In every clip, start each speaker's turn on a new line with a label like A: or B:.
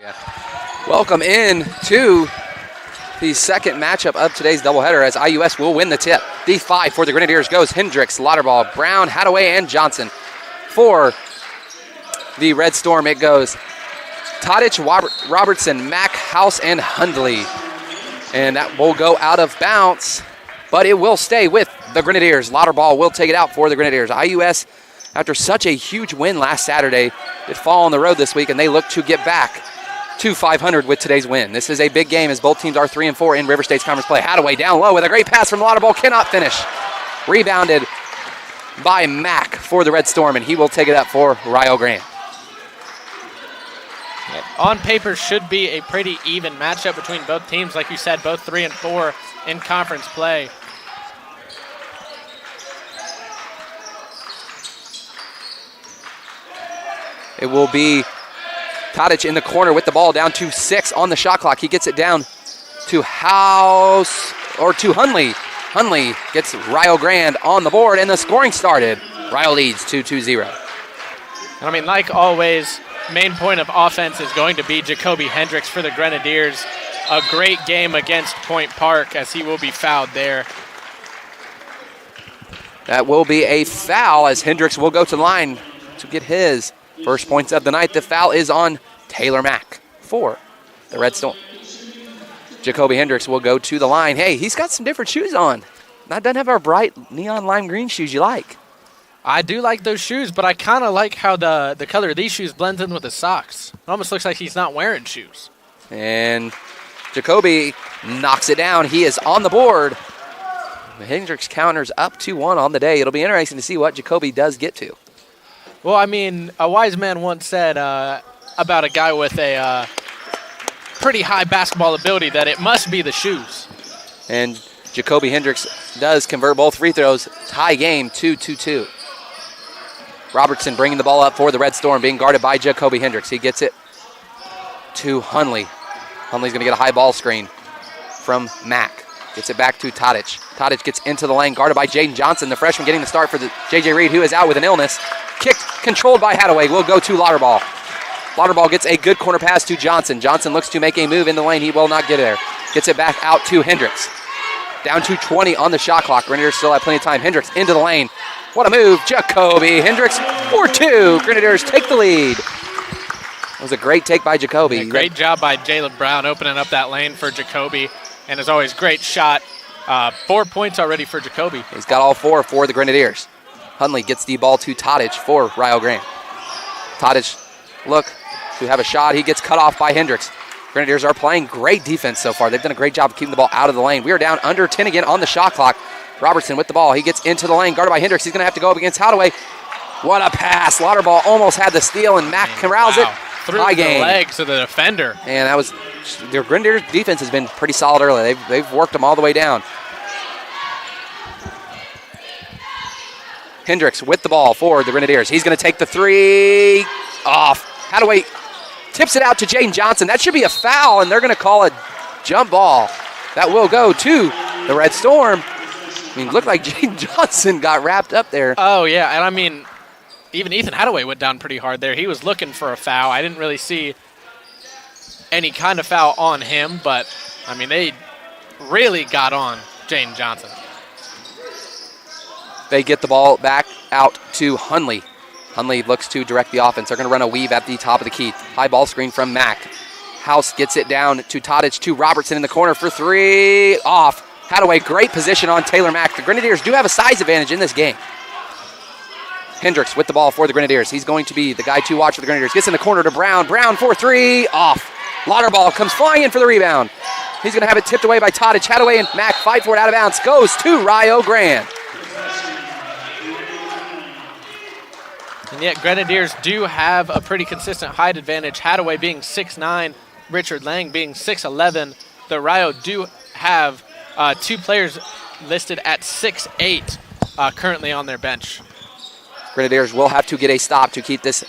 A: Yeah. Welcome in to the second matchup of today's doubleheader as IUS will win the tip. The 5 for the Grenadiers goes Hendricks, Lauterball, Brown, Hadaway, and Johnson. For the Red Storm, it goes Tadic, Robertson, Mack, House, and Hundley. And that will go out of bounds, but it will stay with the Grenadiers. Lauterball will take it out for the Grenadiers. IUS, after such a huge win last Saturday, did fall on the road this week, and they look to get back to 500 with today's win. This is a big game as both teams are 3-4 in River State's conference play. Hadaway down low with a great pass from Lauterball, cannot finish. Rebounded by Mack for the Red Storm, and he will take it up for Rio Grande.
B: On paper, should be a pretty even matchup between both teams. Like you said, both 3-4 in conference play.
A: It will be Tadic in the corner with the ball down to 6 on the shot clock. He gets it down to House, or to Hundley. Hundley gets Rio Grande on the board, and the scoring started. Rio leads 2-0.
B: And I mean, like always, main point of offense is going to be Jacoby Hendricks for the Grenadiers. A great game against Point Park as he will be fouled there.
A: That will be a foul as Hendricks will go to the line to get his first points of the night. The foul is on Taylor Mack for the Red Storm. Jacoby Hendricks will go to the line. Hey, he's got some different shoes on. That doesn't have our bright neon lime green shoes you like.
B: I do like those shoes, but I kind of like how the color of these shoes blends in with his socks. It almost looks like he's not wearing shoes.
A: And Jacoby knocks it down. He is on the board. Hendricks counters up 2-1 on the day. It'll be interesting to see what Jacoby does get to.
B: Well, I mean, a wise man once said about a guy with a pretty high basketball ability that it must be the shoes.
A: And Jacoby Hendricks does convert both free throws. Tie game, 2-2. Robertson bringing the ball up for the Red Storm, being guarded by Jacoby Hendricks. He gets it to Hundley. Hundley's going to get a high ball screen from Mack. Gets it back to Tadic. Tadic gets into the lane, guarded by Jaden Johnson, the freshman getting the start for the J.J. Reed, who is out with an illness. Kicked, controlled by Hadaway. Will go to Lauterball. Lauterball gets a good corner pass to Johnson. Johnson looks to make a move in the lane. He will not get there. Gets it back out to Hendricks. Down to 20 on the shot clock. Grenadiers still have plenty of time. Hendricks into the lane. What a move. Jacoby Hendricks for 2. Grenadiers take the lead. That was a great take by Jacoby.
B: Yeah, great job by Jalen Brown opening up that lane for Jacoby. And as always, great shot. 4 points already for Jacoby.
A: He's got all 4 for the Grenadiers. Hundley gets the ball to Tadic for Rio Grande. Tadic look to have a shot. He gets cut off by Hendricks. Grenadiers are playing great defense so far. They've done a great job of keeping the ball out of the lane. We are down under 10 again on the shot clock. Robertson with the ball. He gets into the lane, guarded by Hendricks. He's going to have to go up against Hadaway. What a pass. Lauterball almost had the steal, and Mack corrals it.
B: Through the legs of the defender.
A: And that was, their Grenadiers defense has been pretty solid early. They've worked them all the way down. Hendricks with the ball for the Grenadiers. He's going to take the 3 off. Hadaway tips it out to Jaden Johnson. That should be a foul, and they're going to call a jump ball. That will go to the Red Storm. I mean, it looked like Jaden Johnson got wrapped up there.
B: Oh, yeah, and I mean, even Ethan Hadaway went down pretty hard there. He was looking for a foul. I didn't really see any kind of foul on him, but, I mean, they really got on Jaden Johnson.
A: They get the ball back out to Hundley. Hundley looks to direct the offense. They're going to run a weave at the top of the key. High ball screen from Mack. House gets it down to Tadic, to Robertson in the corner for 3. Off. Hadaway, great position on Taylor Mack. The Grenadiers do have a size advantage in this game. Hendricks with the ball for the Grenadiers. He's going to be the guy to watch for the Grenadiers. Gets in the corner to Brown. Brown for 3. Off. Lauterball comes flying in for the rebound. He's going to have it tipped away by Tadic. Hadaway and Mack fight for it out of bounds. Goes to Rio Grande.
B: And yet Grenadiers do have a pretty consistent height advantage. Hadaway being 6'9", Richard Lang being 6'11". The Rio do have 2 players listed at 6'8", currently on their bench.
A: Grenadiers will have to get a stop to keep this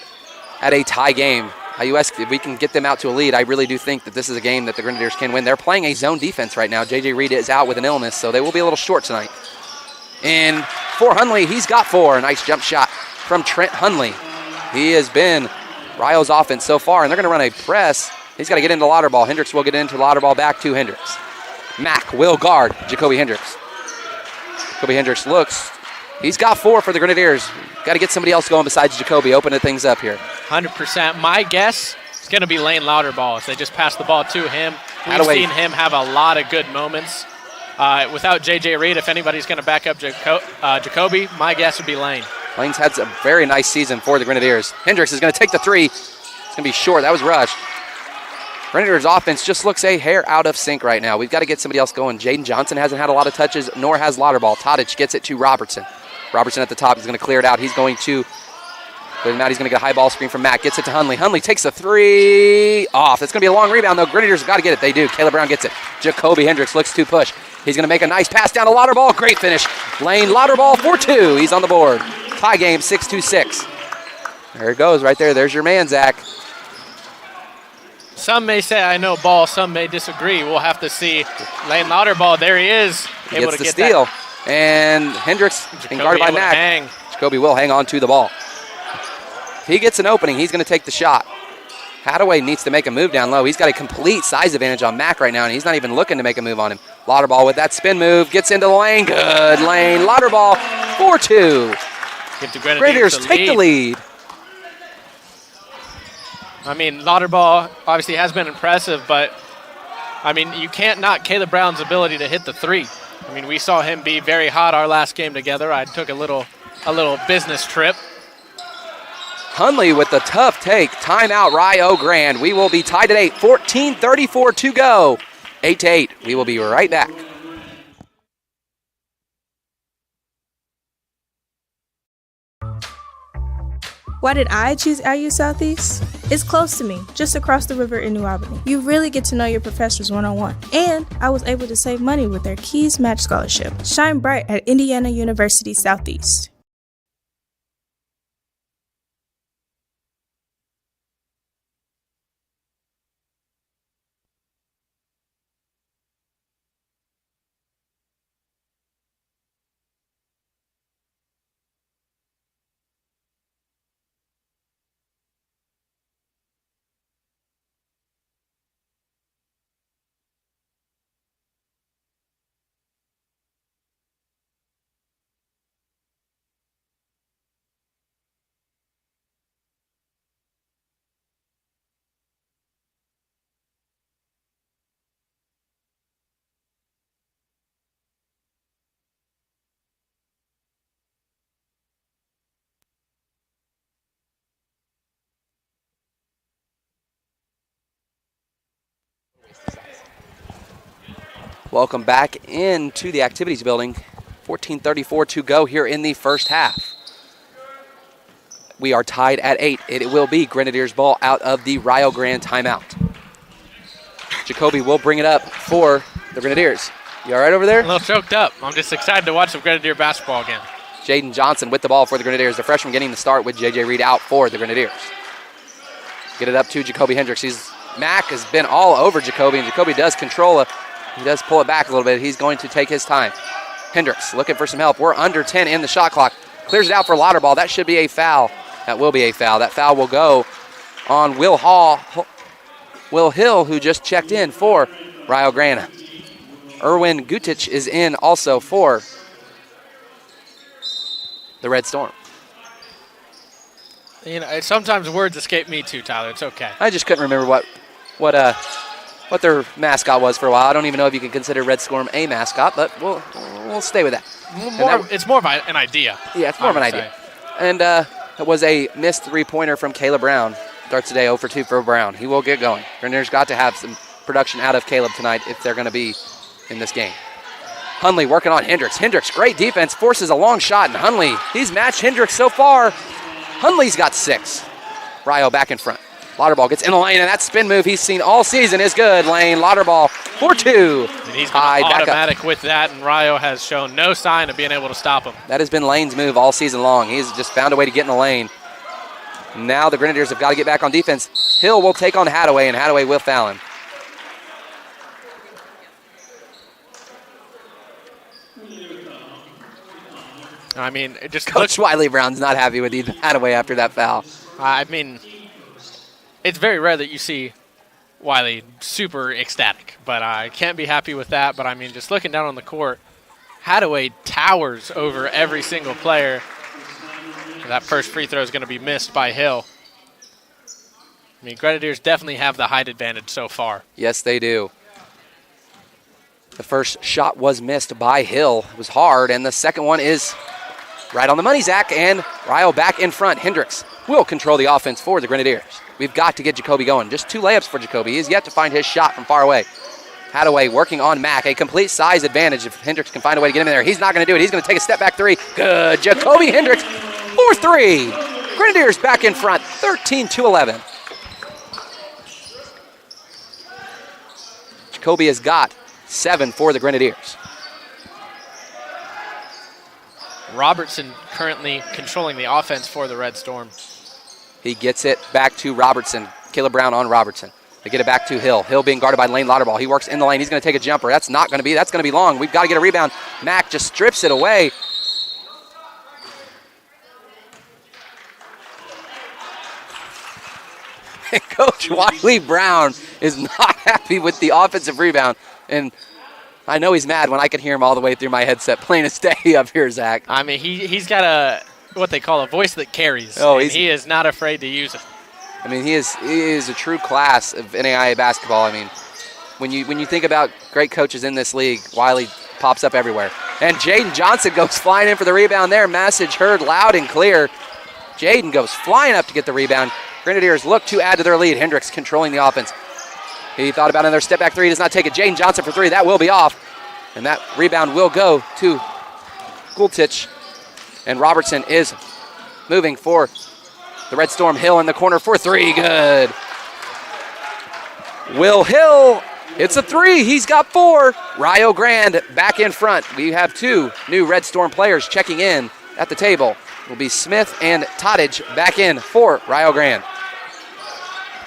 A: at a tie game. IUS, if we can get them out to a lead, I really do think that this is a game that the Grenadiers can win. They're playing a zone defense right now. J.J. Reed is out with an illness, so they will be a little short tonight. And for Hunley, he's got 4. A nice jump shot from Trent Hunley. He has been Rio's offense so far, and they're going to run a press. He's got to get into Lauterball. Hendricks will get into Lauterball, back to Hendricks. Mack will guard Jacoby Hendricks. Jacoby Hendricks looks. He's got 4 for the Grenadiers. Got to get somebody else going besides Jacoby. Opening things up here.
B: 100%. My guess is going to be Lane Lauterball as they just pass the ball to him. We've seen him have a lot of good moments. Without J.J. Reed, if anybody's going to back up Jacoby, my guess would be Lane.
A: Lane's had a very nice season for the Grenadiers. Hendricks is going to take the 3. It's going to be short. That was rushed. Grenadiers' offense just looks a hair out of sync right now. We've got to get somebody else going. Jaden Johnson hasn't had a lot of touches, nor has Lauterball. Tadic gets it to Robertson. Robertson at the top is going to clear it out. He's going to clear it out. He's going to get a high ball screen from Mack. Gets it to Hunley. Hunley takes a 3 off. That's going to be a long rebound, though. Grenadiers have got to get it. They do. Caleb Brown gets it. Jacoby Hendricks looks to push. He's going to make a nice pass down to Lauterball. Great finish. Lane Lauterball for 2. He's on the board. Tie game, 6-6. There it goes right there. There's your man, Zach.
B: Some may say I know ball. Some may disagree. We'll have to see. Lane Lauterball, there he is.
A: He able gets to the steal. That. And Hendricks being guarded by Mack. Jacoby will hang on to the ball. If he gets an opening, he's going to take the shot. Hadaway needs to make a move down low. He's got a complete size advantage on Mack right now, and he's not even looking to make a move on him. Lauterball with that spin move, gets into the lane. Good lane. Lauterball, 4-2.
B: Give the
A: Grenadiers take the lead.
B: I mean, Lauterball obviously has been impressive, but, I mean, you can't knock Caleb Brown's ability to hit the 3. I mean, we saw him be very hot our last game together. I took a little business trip.
A: Hunley with the tough take. Timeout, Rio Grande. We will be tied at 8. 14:34 to go. 8-8. We will be right back.
C: Why did I choose IU Southeast? It's close to me, just across the river in New Albany. You really get to know your professors one-on-one. And I was able to save money with their Keys Match Scholarship. Shine bright at Indiana University Southeast.
A: Welcome back into the activities building. 14:34 to go here in the first half. We are tied at 8. It will be Grenadiers ball out of the Rio Grande timeout. Jacoby will bring it up for the Grenadiers. You all right over there?
B: A little choked up. I'm just excited to watch some Grenadier basketball again.
A: Jaden Johnson with the ball for the Grenadiers. The freshman getting the start with J.J. Reed out for the Grenadiers. Get it up to Jacoby Hendricks. Mack has been all over Jacoby, and Jacoby does control it. He does pull it back a little bit. He's going to take his time. Hendricks looking for some help. We're under 10 in the shot clock. Clears it out for Lauterball. That should be a foul. That will be a foul. That foul will go on Will Hill, who just checked in for Rio Grande. Erwin Gutich is in also for the Red Storm.
B: You know, sometimes words escape me too, Tyler. It's okay.
A: I just couldn't remember what their mascot was for a while. I don't even know if you can consider Red Storm a mascot, but we'll stay with that.
B: It's more of an idea.
A: Yeah, it's more of an idea. And it was a missed three-pointer from Caleb Brown. Starts today 0 for 2 for Brown. He will get going. Grenadiers got to have some production out of Caleb tonight if they're going to be in this game. Hunley working on Hendricks. Hendricks, great defense, forces a long shot, and Hunley, he's matched Hendricks so far. Hunley's got 6. Ryo back in front. Lauterball gets in the lane, and that spin move he's seen all season is good. Lane, Lauterball for 2.
B: And he's been automatic with that, and Ryo has shown no sign of being able to stop him.
A: That has been Lane's move all season long. He's just found a way to get in the lane. Now the Grenadiers have got to get back on defense. Hill will take on Hadaway, and Hadaway will foul him.
B: I mean, it just
A: Coach Wiley Brown's not happy with Ethan Hadaway after that foul.
B: I mean, it's very rare that you see Wiley super ecstatic, but I can't be happy with that. But, I mean, just looking down on the court, Hadaway towers over every single player. That first free throw is going to be missed by Hill. I mean, Grenadiers definitely have the height advantage so far.
A: Yes, they do. The first shot was missed by Hill. It was hard, and the second one is right on the money, Zach, and Ryo back in front. Hendricks will control the offense for the Grenadiers. We've got to get Jacoby going. Just 2 layups for Jacoby. He has yet to find his shot from far away. Hadaway working on Mack. A complete size advantage if Hendricks can find a way to get him in there. He's not going to do it. He's going to take a step back 3. Good. Jacoby Hendricks for 3. Grenadiers back in front, 13-11. Jacoby has got 7 for the Grenadiers.
B: Robertson currently controlling the offense for the Red Storm.
A: He gets it back to Robertson. Caleb Brown on Robertson. They get it back to Hill. Hill being guarded by Lane Lauterball. He works in the lane. He's going to take a jumper. That's going to be long. We've got to get a rebound. Mack just strips it away. And Coach Wiley Brown is not happy with the offensive rebound. And I know he's mad when I can hear him all the way through my headset, plain as day up here, Zach.
B: I mean, he's got what they call a voice that carries.
A: Oh,
B: and he is not afraid to use it.
A: I mean, he is a true class of NAIA basketball. I mean, when you think about great coaches in this league, Wiley pops up everywhere. And Jaden Johnson goes flying in for the rebound there. Message heard loud and clear. Jaden goes flying up to get the rebound. Grenadiers look to add to their lead. Hendricks controlling the offense. He thought about another step back 3. Does not take it. Jaden Johnson for 3. That will be off. And that rebound will go to Gultich. And Robertson is moving for the Red Storm. Hill in the corner for 3. Good. Will Hill, it's a 3. He's got 4. Ryo Grande back in front. We have 2 new Red Storm players checking in at the table. Will be Smith and Tottage back in for Ryo Grande.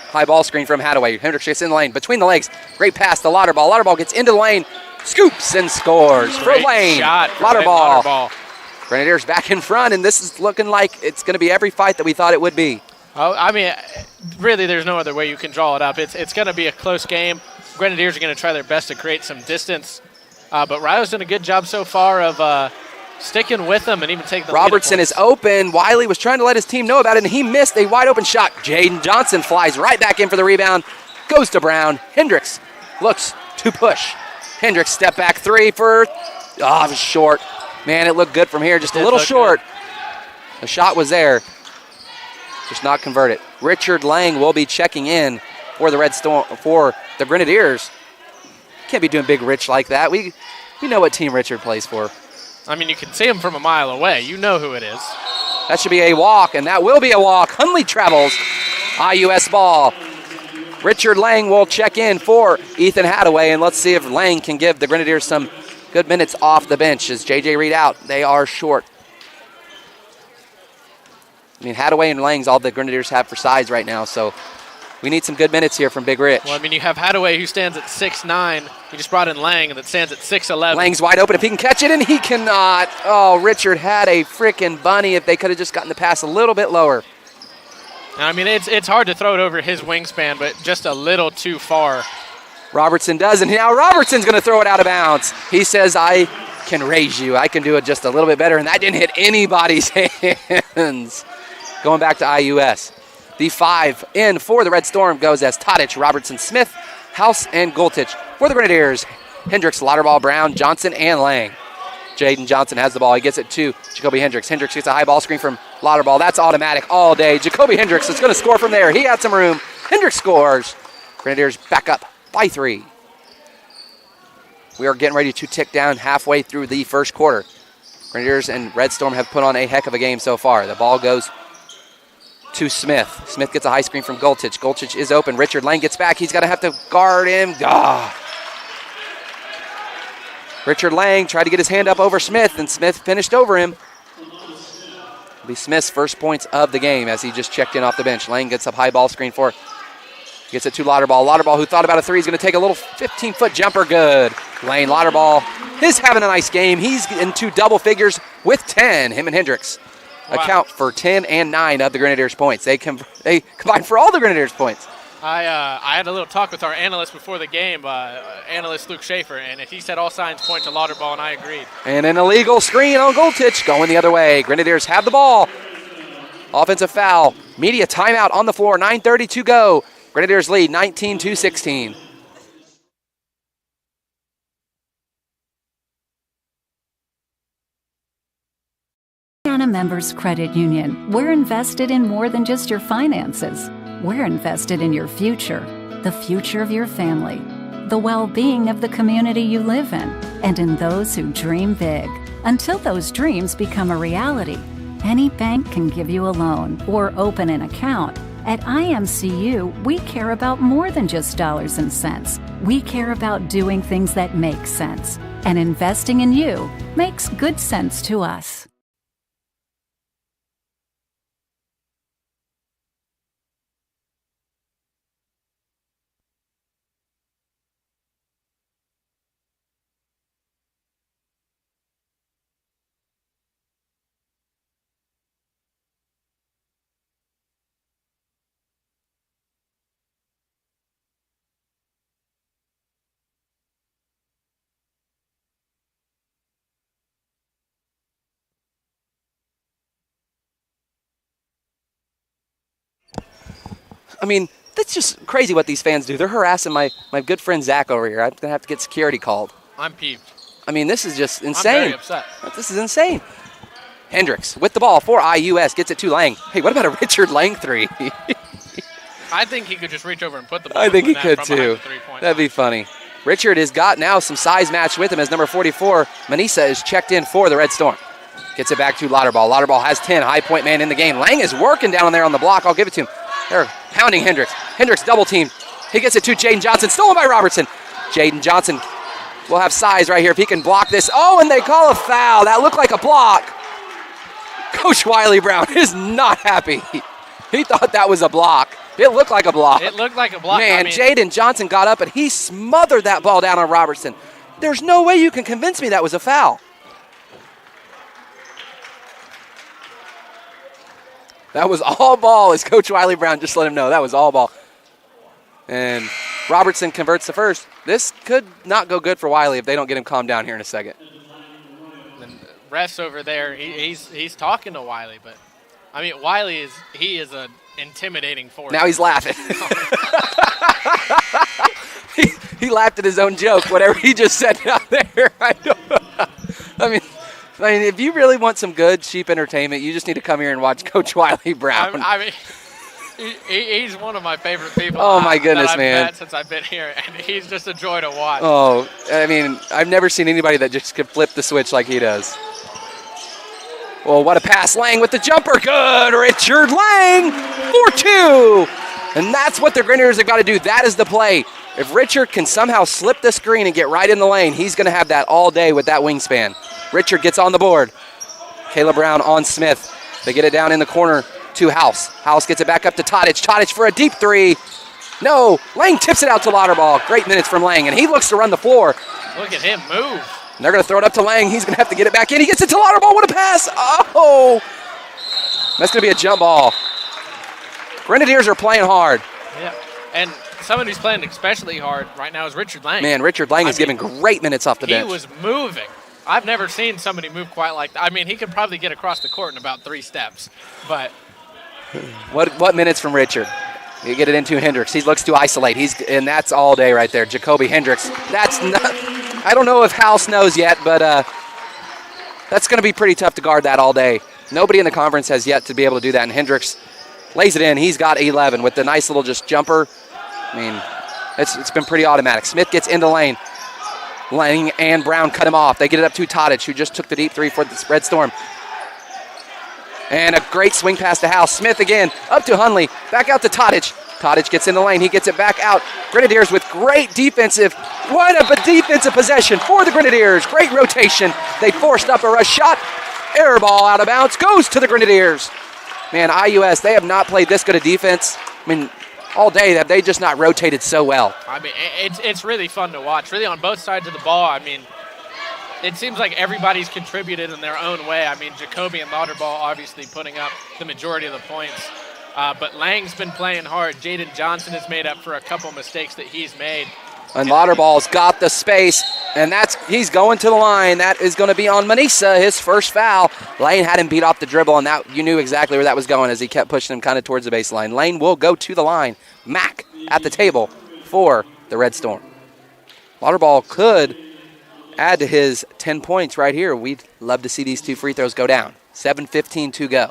A: High ball screen from Hadaway. Hendricks gets in the lane. Between the legs. Great pass to Lauterball. Lauterball gets into the lane. Scoops and scores for Lane.
B: Shot for
A: Lauterball. Grenadiers back in front, and this is looking like it's going to be every fight that we thought it would be.
B: Oh, I mean, really, there's no other way you can draw it up. It's going to be a close game. Grenadiers are going to try their best to create some distance. But Ryo's done a good job so far of sticking with them and even taking the
A: Robertson is open. Wiley was trying to let his team know about it, and he missed a wide open shot. Jaden Johnson flies right back in for the rebound. Goes to Brown. Hendricks looks to push. Hendricks step back 3 for, it was short. Man, it looked good from here, just a little short. Good. The shot was there, just not converted. Richard Lang will be checking in for the Red Storm, for the Grenadiers. Can't be doing Big Rich like that. We know what team Richard plays for.
B: I mean, you can see him from a mile away. You know who it is.
A: That should be a walk, and that will be a walk. Hunley travels. IUS ball. Richard Lang will check in for Ethan Hadaway, and let's see if Lang can give the Grenadiers some good minutes off the bench. As JJ read out, they are short. I mean, Hadaway and Lang's all the Grenadiers have for size right now, so we need some good minutes here from Big Rich.
B: Well, I mean, you have Hadaway who stands at 6'9". You just brought in Lang that stands at 6'11".
A: Lang's wide open if he can catch it, and he cannot. Oh, Richard had a freaking bunny if they could have just gotten the pass a little bit lower.
B: I mean, it's hard to throw it over his wingspan, but just a little too far.
A: Robertson does, and now Robertson's going to throw it out of bounds. He says, I can raise you. I can do it just a little bit better, and that didn't hit anybody's hands. Going back to IUS. The 5 in for the Red Storm goes as Todich, Robertson, Smith, House, and Gultich. For the Grenadiers, Hendricks, Lauterball, Brown, Johnson, and Lang. Jaden Johnson has the ball. He gets it to Jacoby Hendricks. Hendricks gets a high ball screen from Lauterball. That's automatic all day. Jacoby Hendricks is going to score from there. He had some room. Hendricks scores. Grenadiers back up by 3. We are getting ready to tick down halfway through the first quarter. Grenadiers and Red Storm have put on a heck of a game so far. The ball goes to Smith. Smith gets a high screen from Gultich. Gultich is open. Richard Lang gets back. He's going to have to guard him. Richard Lang tried to get his hand up over Smith, and Smith finished over him. It'll be Smith's first points of the game as he just checked in off the bench. Lang gets up high ball screen for, gets it to Lauterball. Lauterball, who thought about a 3, is going to take a little 15-foot jumper. Good. Lane Lauterball is having a nice game. He's into double figures with 10. Him and Hendricks account for 10 and 9 of the Grenadiers' points. They combine for all the Grenadiers' points.
B: I had a little talk with our analyst before the game, analyst Luke Schaefer, and he said all signs point to Lauterball, and I agreed.
A: And an illegal screen on Gultich going the other way. Grenadiers have the ball. Offensive foul. Media timeout on the floor. 9:30 to go. Grenadiers lead 19-16.
D: Louisiana Members Credit Union. We're invested in more than just your finances. We're invested in your future, the future of your family, the well-being of the community you live in, and in those who dream big. Until those dreams become a reality, any bank can give you a loan or open an account. At IMCU, we care about more than just dollars and cents. We care about doing things that make sense. And investing in you makes good sense to us.
A: I mean, that's just crazy what these fans do. They're harassing my good friend Zach over here. I'm going to have to get security called.
B: I'm peeved.
A: I mean, this is just insane.
B: I'm very upset.
A: This is insane. Hendricks with the ball for IUS. Gets it to Lang. Hey, what about a Richard Lang 3?
B: I think he could just reach over and put the ball
A: I think
B: in
A: he could too. That'd be funny. Richard has got now some size match with him as number 44. Manisa is checked in for the Red Storm. Gets it back to Lauterball. Lauterball has 10. High point man in the game. Lang is working down there on the block. I'll give it to him. They're pounding Hendricks. Hendricks double team. He gets it to Jaden Johnson. Stolen by Robertson. Jaden Johnson will have size right here if he can block this. Oh, and they call a foul. That looked like a block. Coach Wiley Brown is not happy. He thought that was a block. It looked like a block.
B: It looked like a block.
A: Man, Jaden Johnson got up and he smothered that ball down on Robertson. There's no way you can convince me that was a foul. That was all ball, as Coach Wiley Brown just let him know. That was all ball. And Robertson converts the first. This could not go good for Wiley if they don't get him calmed down here in a second.
B: And refs over there, he's talking to Wiley, but I mean, Wiley is an intimidating force.
A: Now he's laughing. he laughed at his own joke, whatever he just said down there. I mean, if you really want some good, cheap entertainment, you just need to come here and watch Coach Wiley Brown.
B: I mean, he's one of my favorite people.
A: Oh, my goodness,
B: that I've
A: man.
B: met since I've been here, and he's just a joy to watch.
A: Oh, I mean, I've never seen anybody that just could flip the switch like he does. Well, what a pass. Lang with the jumper. Good. Richard Lang for 2. And that's what the Grenadiers have got to do. That is the play. If Richard can somehow slip the screen and get right in the lane, he's going to have that all day with that wingspan. Richard gets on the board. Kayla Brown on Smith. They get it down in the corner to House. House gets it back up to Tadic. Tadic for a deep 3. No. Lang tips it out to Lauterball. Great minutes from Lang, and he looks to run the floor.
B: Look at him move.
A: And they're going to throw it up to Lang. He's going to have to get it back in. He gets it to Lauterball. What a pass. Oh. That's going to be a jump ball. Grenadiers are playing hard.
B: Yeah, and someone who's playing especially hard right now is Richard Lang.
A: Man, Richard Lang is giving great minutes off the bench.
B: He was moving. I've never seen somebody move quite like that. I mean, he could probably get across the court in about 3 steps, but.
A: What minutes from Richard? You get it into Hendricks. He looks to isolate. And that's all day right there. Jacoby Hendricks. That's not. I don't know if House knows yet, but That's going to be pretty tough to guard that all day. Nobody in the conference has yet to be able to do that, and Hendricks lays it in. He's got 11 with the nice little just jumper. I mean, it's been pretty automatic. Smith gets into lane. Lang and Brown cut him off. They get it up to Tadic, who just took the deep three for the Red Storm. And a great swing pass to House. Smith again, up to Hunley. Back out to Tadic. Tadic gets in the lane. He gets it back out. Grenadiers with great defensive. What a defensive possession for the Grenadiers. Great rotation. They forced up a rush shot. Air ball out of bounds. Goes to the Grenadiers. Man, IUS, they have not played this good a defense. I mean, all day have they just not rotated so well.
B: I mean, it's really fun to watch, really on both sides of the ball. I mean, it seems like everybody's contributed in their own way. I mean, Jacoby and Lauterball obviously putting up the majority of the points. But Lang's been playing hard. Jaden Johnson has made up for a couple mistakes that he's made.
A: And Lauterball's got the space, and he's going to the line. That is going to be on Manisa, his first foul. Lane had him beat off the dribble, and that you knew exactly where that was going as he kept pushing him kind of towards the baseline. Lane will go to the line. Mack at the table for the Red Storm. Lauterball could add to his 10 points right here. We'd love to see these two free throws go down. 7:15 to go.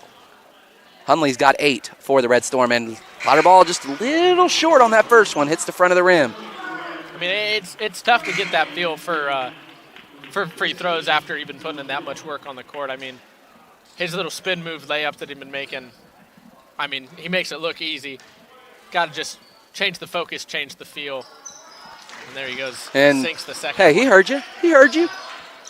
A: Hunley's got 8 for the Red Storm, and Lauterball just a little short on that first one. Hits the front of the rim.
B: I mean, it's tough to get that feel for free throws after you've been putting in that much work on the court. I mean, his little spin move layup that he's been making, I mean, he makes it look easy. Got to just change the focus, change the feel. And there he goes.
A: And
B: sinks the second
A: hey,
B: one.
A: he heard you. He heard you.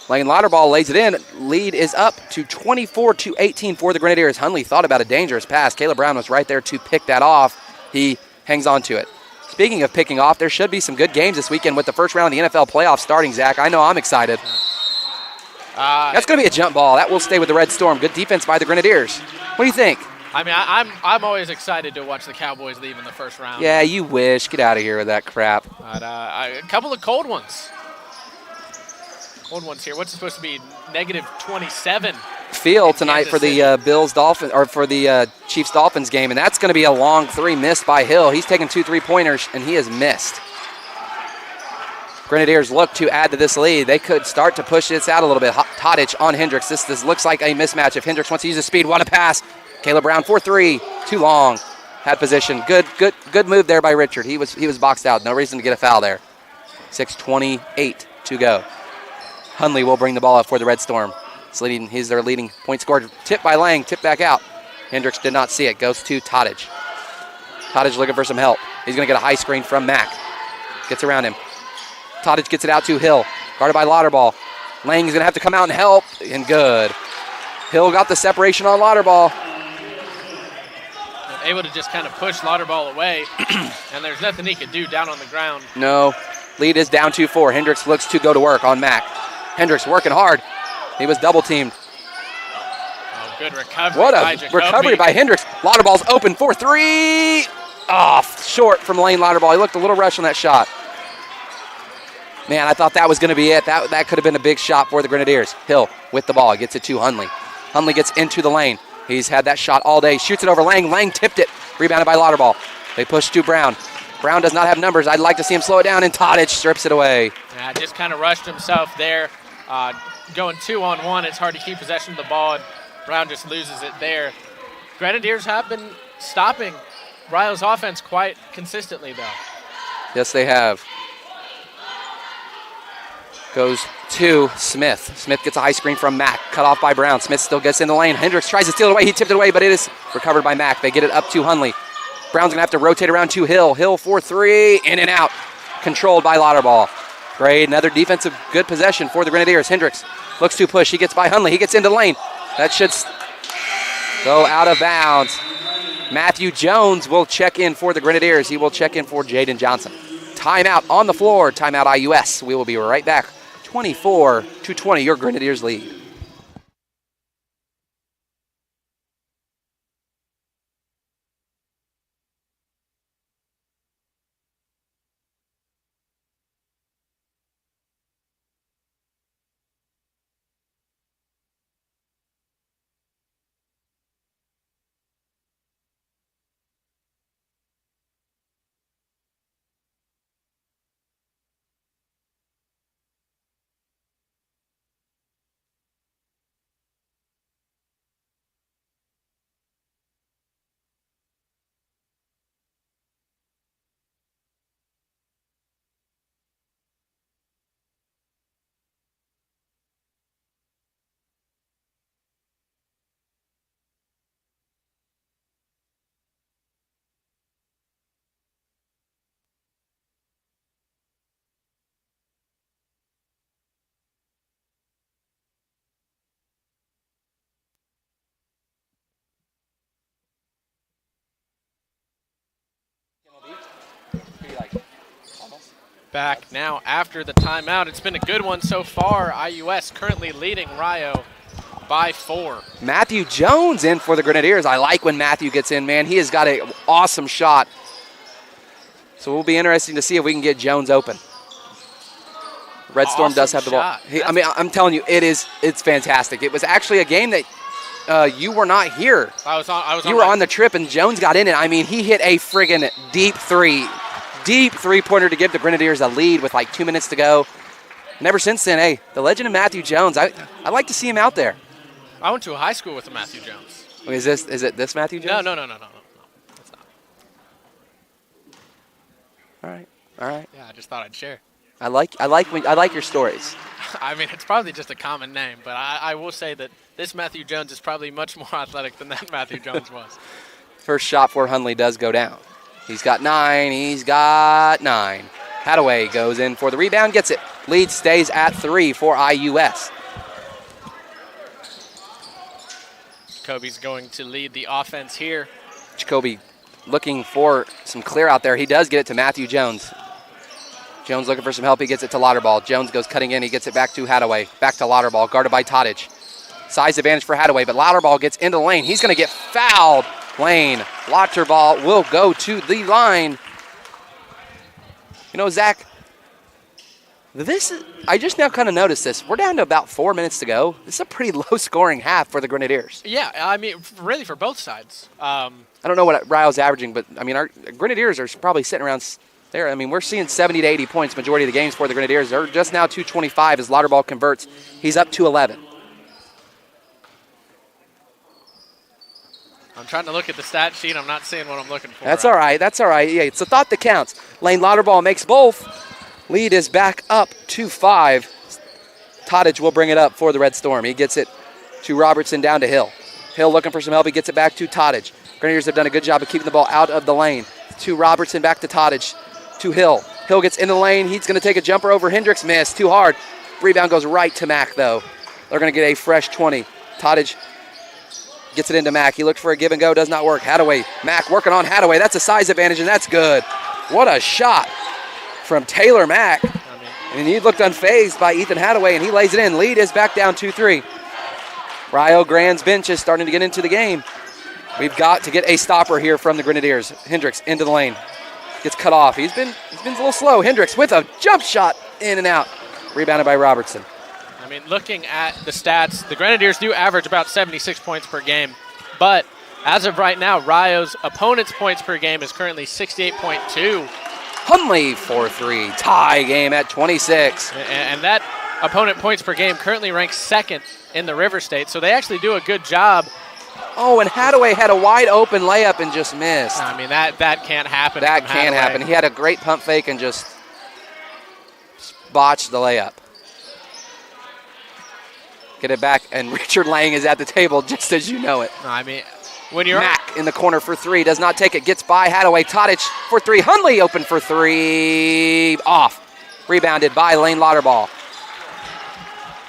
A: Lane Lauterball lays it in. Lead is up to 24-18 for the Grenadiers. Hunley thought about a dangerous pass. Caleb Brown was right there to pick that off. He hangs on to it. Speaking of picking off, there should be some good games this weekend with the first round of the NFL playoffs starting, Zach. I know I'm excited. That's going to be a jump ball. That will stay with the Red Storm. Good defense by the Grenadiers. What do you think?
B: I mean, I'm always excited to watch the Cowboys leave in the first round.
A: Yeah, you wish. Get out of here with that crap.
B: But, a couple of cold ones. Cold ones here. What's it supposed to be? -27.
A: Feel tonight for the Bills-Dolphins, or for the Chiefs-Dolphins game, and that's going to be a long three missed by Hill. He's taken 2 3-pointers, and he has missed. Grenadiers look to add to this lead. They could start to push this out a little bit. Tadic on Hendricks. This looks like a mismatch. If Hendricks wants to use his speed, what a pass. Caleb Brown for 3. Too long. Had position. Good move there by Richard. He was boxed out. No reason to get a foul there. 6:28 to go. Hunley will bring the ball up for the Red Storm. He's their leading point scorer. Tip by Lang, tip back out. Hendricks did not see it. Goes to Tadic. Tadic looking for some help. He's going to get a high screen from Mack. Gets around him. Tadic gets it out to Hill. Guarded by Lauterball. Lang's going to have to come out and help. And good. Hill got the separation on Lauterball.
B: Able to just kind of push Lauterball away. And there's nothing he could do down on the ground.
A: No. Lead is down 2-4. Hendricks looks to go to work on Mack. Hendricks working hard. He was double teamed.
B: Oh, good recovery.
A: What a recovery by Hendricks. Lauterball's open for 3. Off short from Lane Lauterball. He looked a little rushed on that shot. Man, I thought that was going to be it. That could have been a big shot for the Grenadiers. Hill with the ball. Gets it to Hunley. Hunley gets into the lane. He's had that shot all day. Shoots it over Lang. Lang tipped it. Rebounded by Lauterball. They push to Brown. Brown does not have numbers. I'd like to see him slow it down, and Tadic strips it away.
B: Yeah, just kind of rushed himself there. Going 2-on-1, it's hard to keep possession of the ball, and Brown just loses it there. Grenadiers have been stopping Ryle's offense quite consistently, though.
A: Yes, they have. Goes to Smith. Smith gets a high screen from Mack. Cut off by Brown. Smith still gets in the lane. Hendricks tries to steal it away. He tipped it away, but it is recovered by Mack. They get it up to Hunley. Brown's going to have to rotate around to Hill. Hill for 3. In and out. Controlled by Lauterball. Great. Another defensive good possession for the Grenadiers. Hendricks looks to push. He gets by Hunley. He gets into the lane. That should go out of bounds. Matthew Jones will check in for the Grenadiers. He will check in for Jaden Johnson. Timeout on the floor. Timeout IUS. We will be right back. 24-20, your Grenadiers lead.
B: Back now after the timeout. It's been a good one so far. IUS currently leading Rio by 4.
A: Matthew Jones in for the Grenadiers. I like when Matthew gets in, man. He has got an awesome shot. So we'll be interesting to see if we can get Jones open. Red Storm does have the ball. I'm telling you, it's fantastic. It was actually a game that you were not here. You were on the trip, and Jones got in it. I mean, he hit a friggin' deep three-pointer to give the Grenadiers a lead with like 2 minutes to go. And ever since then, hey, the legend of Matthew Jones, I'd like to see him out there.
B: I went to a high school with a Matthew Jones.
A: Is it this Matthew Jones?
B: No. It's not.
A: All right.
B: Yeah, I just thought I'd share.
A: I like your stories.
B: I mean, it's probably just a common name, but I will say that this Matthew Jones is probably much more athletic than that Matthew Jones was.
A: First shot for Hundley does go down. He's got 9. Hadaway goes in for the rebound, gets it. Lead stays at 3 for IUS.
B: Jacoby's going to lead the offense here.
A: Jacoby looking for some clear out there. He does get it to Matthew Jones. Jones looking for some help. He gets it to Lauterball. Jones goes cutting in. He gets it back to Hadaway. Back to Lauterball, guarded by Tadic. Size advantage for Hadaway, but Lauterball gets into the lane. He's going to get fouled. Lane. Lauterball will go to the line. You know, Zach, I just now kind of noticed this. We're down to about 4 minutes to go. This is a pretty low-scoring half for the Grenadiers.
B: Yeah, I mean, really for both sides.
A: I don't know what Ryo's averaging, but, I mean, our Grenadiers are probably sitting around there. I mean, we're seeing 70 to 80 points majority of the games for the Grenadiers. They're just now 225 as Lauterball converts. He's up to 11.
B: I'm trying to look at the stat sheet. I'm not seeing what I'm looking for.
A: That's all right. Yeah, it's a thought that counts. Lane Lauterball makes both. Lead is back up to 5. Tadic will bring it up for the Red Storm. He gets it to Robertson down to Hill. Hill looking for some help. He gets it back to Tadic. Grenadiers have done a good job of keeping the ball out of the lane. To Robertson, back to Tadic. To Hill. Hill gets in the lane. He's going to take a jumper over Hendricks. Miss. Too hard. Rebound goes right to Mack, though. They're going to get a fresh 20. Tadic gets it into Mack. He looked for a give and go. Does not work. Hadaway. Mack working on Hadaway. That's a size advantage, and that's good. What a shot from Taylor Mack. And he looked unfazed by Ethan Hadaway, and he lays it in. Lead is back down 2-3. Rio Grande's bench is starting to get into the game. We've got to get a stopper here from the Grenadiers. Hendricks into the lane. Gets cut off. He's been a little slow. Hendricks with a jump shot in and out. Rebounded by Robertson.
B: I mean, looking at the stats, the Grenadiers do average about 76 points per game. But as of right now, Rio's opponent's points per game is currently 68.2.
A: Hundley 4-3. Tie game at 26.
B: And that opponent points per game currently ranks second in the River State. So they actually do a good job.
A: Oh, and Hadaway had a wide open layup and just missed.
B: I mean, that can't happen.
A: That can't happen. He had a great pump fake and just botched the layup. Get it back, and Richard Lang is at the table just as you know it.
B: I mean, when you're
A: Mack in the corner for 3, does not take it, gets by Hadaway. Tadic for 3. Hundley open for 3. Off. Rebounded by Lane Lauterball.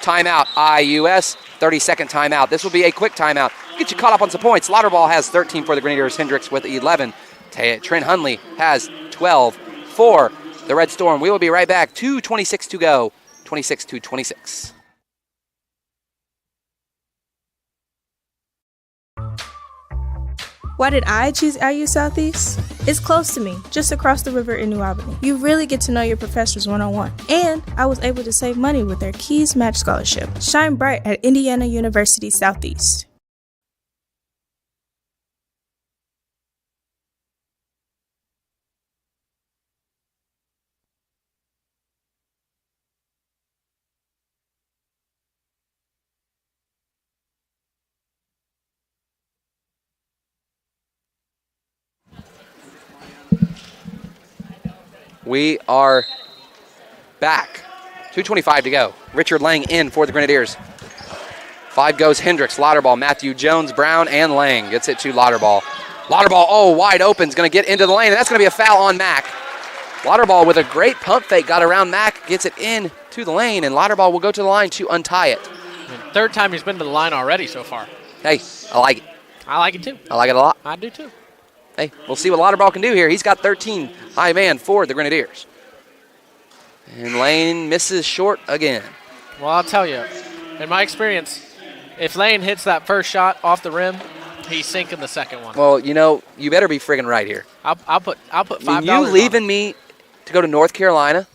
A: Timeout, IUS. 30-second timeout. This will be a quick timeout. Get you caught up on some points. Lauterball has 13 for the Grenadiers. Hendricks with 11. Trent Hundley has 12 for the Red Storm. We will be right back. 2:26 to go. 26-26.
C: Why did I choose IU Southeast? It's close to me, just across the river in New Albany. You really get to know your professors one-on-one. And I was able to save money with their Keys Match Scholarship. Shine bright at Indiana University Southeast.
A: We are back. 2:25 to go. Richard Lang in for the Grenadiers. 5 goes Hendricks, Lauterball, Matthew Jones, Brown, and Lang. Gets it to Lauterball. Lauterball, wide open, is going to get into the lane, and that's going to be a foul on Mack. Lauterball with a great pump fake, got around Mack, gets it in to the lane, and Lauterball will go to the line to untie it.
B: And third time he's been to the line already so far.
A: Hey, I like it.
B: I like it too.
A: I like it a lot.
B: I do too.
A: Hey, we'll see what Lauterball can do here. He's got 13 high man for the Grenadiers. And Lane misses short again.
B: Well, I'll tell you, in my experience, if Lane hits that first shot off the rim, he's sinking the second one.
A: Well, you better be friggin' right here.
B: I'll put $5.
A: I mean, you leaving me to go to North Carolina,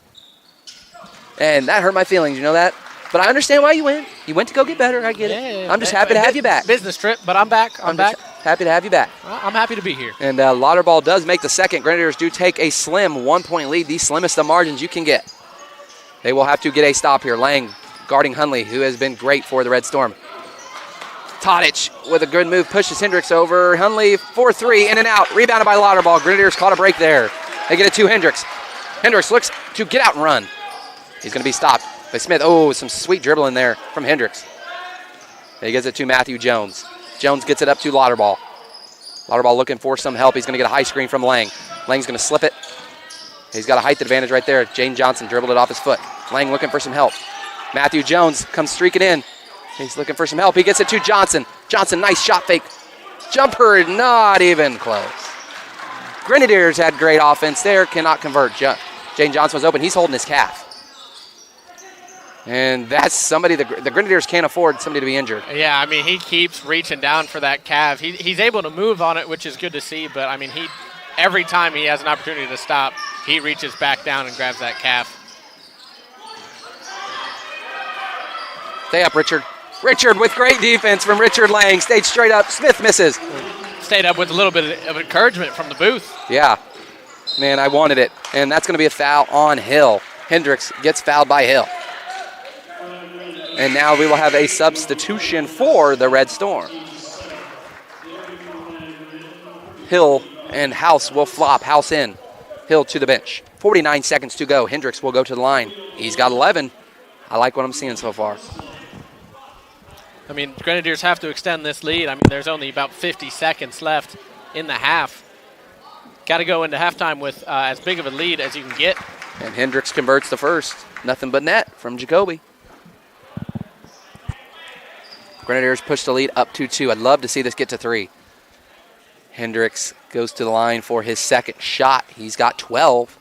A: and that hurt my feelings, you know that? But I understand why you went. You went to go get better. I get it. I'm just happy to have you back.
B: Business trip, but I'm back. I'm back.
A: Happy to have you back.
B: Well, I'm happy to be here.
A: And Lauterball does make the second. Grenadiers do take a slim 1-point lead, the slimmest of margins you can get. They will have to get a stop here. Lang guarding Hunley, who has been great for the Red Storm. Tadic with a good move pushes Hendricks over. Hunley 4-3, in and out. Rebounded by Lauterball. Grenadiers caught a break there. They get it to Hendricks. Hendricks looks to get out and run. He's going to be stopped by Smith. Oh, some sweet dribbling there from Hendricks. He gets it to Matthew Jones. Jones gets it up to Lauterball. Lauterball looking for some help. He's going to get a high screen from Lang. Lang's going to slip it. He's got a height advantage right there. Jane Johnson dribbled it off his foot. Lang looking for some help. Matthew Jones comes streaking in. He's looking for some help. He gets it to Johnson. Johnson, nice shot fake. Jumper, not even close. Grenadiers had great offense there. Cannot convert. Jane Johnson was open. He's holding his calf. And that's somebody the Grenadiers can't afford somebody to be injured.
B: Yeah, I mean, he keeps reaching down for that calf. He's able to move on it, which is good to see, but, I mean, every time he has an opportunity to stop, he reaches back down and grabs that calf.
A: Stay up, Richard. Richard with great defense from Richard Lang. Stayed straight up. Smith misses.
B: Stayed up with a little bit of encouragement from the booth.
A: Yeah. Man, I wanted it. And that's going to be a foul on Hill. Hendricks gets fouled by Hill. And now we will have a substitution for the Red Storm. Hill and House will flop. House in. Hill to the bench. 49 seconds to go. Hendricks will go to the line. He's got 11. I like what I'm seeing so far.
B: I mean, Grenadiers have to extend this lead. I mean, there's only about 50 seconds left in the half. Got to go into halftime with as big of a lead as you can get.
A: And Hendricks converts the first. Nothing but net from Jacoby. Grenadiers push the lead up to 2. I'd love to see this get to 3. Hendricks goes to the line for his second shot. He's got 12.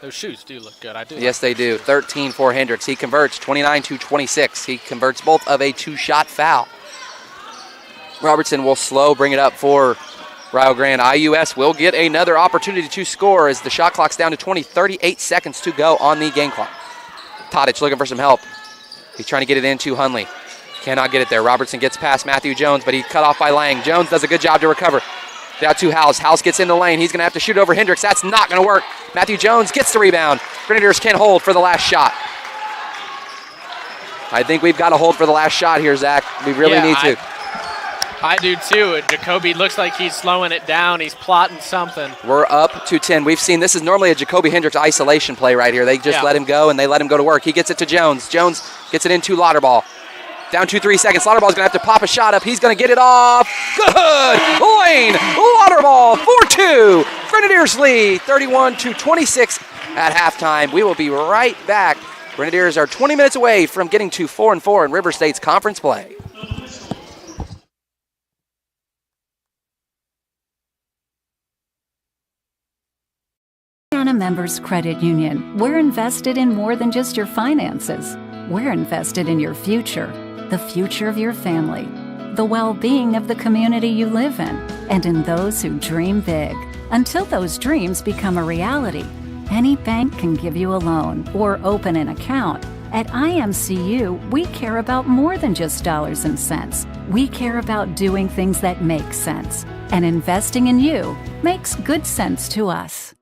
B: Those shoes do look good. I do.
A: Yes, they do. 13 for Hendricks. He converts 29-26. He converts both of a 2-shot foul. Robertson will slow bring it up for Rio Grande. IUS will get another opportunity to score as the shot clock's down to 20. 38 seconds to go on the game clock. Tadic looking for some help. He's trying to get it into Hunley. Cannot get it there. Robertson gets past Matthew Jones, but he's cut off by Lang. Jones does a good job to recover. Down to House. House gets in the lane. He's going to have to shoot over Hendricks. That's not going to work. Matthew Jones gets the rebound. Grenadiers can't hold for the last shot. I think we've got to hold for the last shot here, Zach. We really need to.
B: I do too. Jacoby looks like he's slowing it down. He's plotting something.
A: We're up to 10. We've seen this is normally a Jacoby Hendricks isolation play right here. They just let him go, and they let him go to work. He gets it to Jones. Jones gets it into Lauterball. Down to 3 seconds. Lauterball's going to have to pop a shot up. He's going to get it off. Good! Lane Lauterball, 4-2. Grenadiers lead 31-26 at halftime. We will be right back. Grenadiers are 20 minutes away from getting to 4-4 in River State's conference play.
D: Indiana Members Credit Union. We're invested in more than just your finances. We're invested in your future, the future of your family, the well-being of the community you live in, and in those who dream big. Until those dreams become a reality, any bank can give you a loan or open an account. At IMCU, we care about more than just dollars and cents. We care about doing things that make sense. And investing in you makes good sense to us.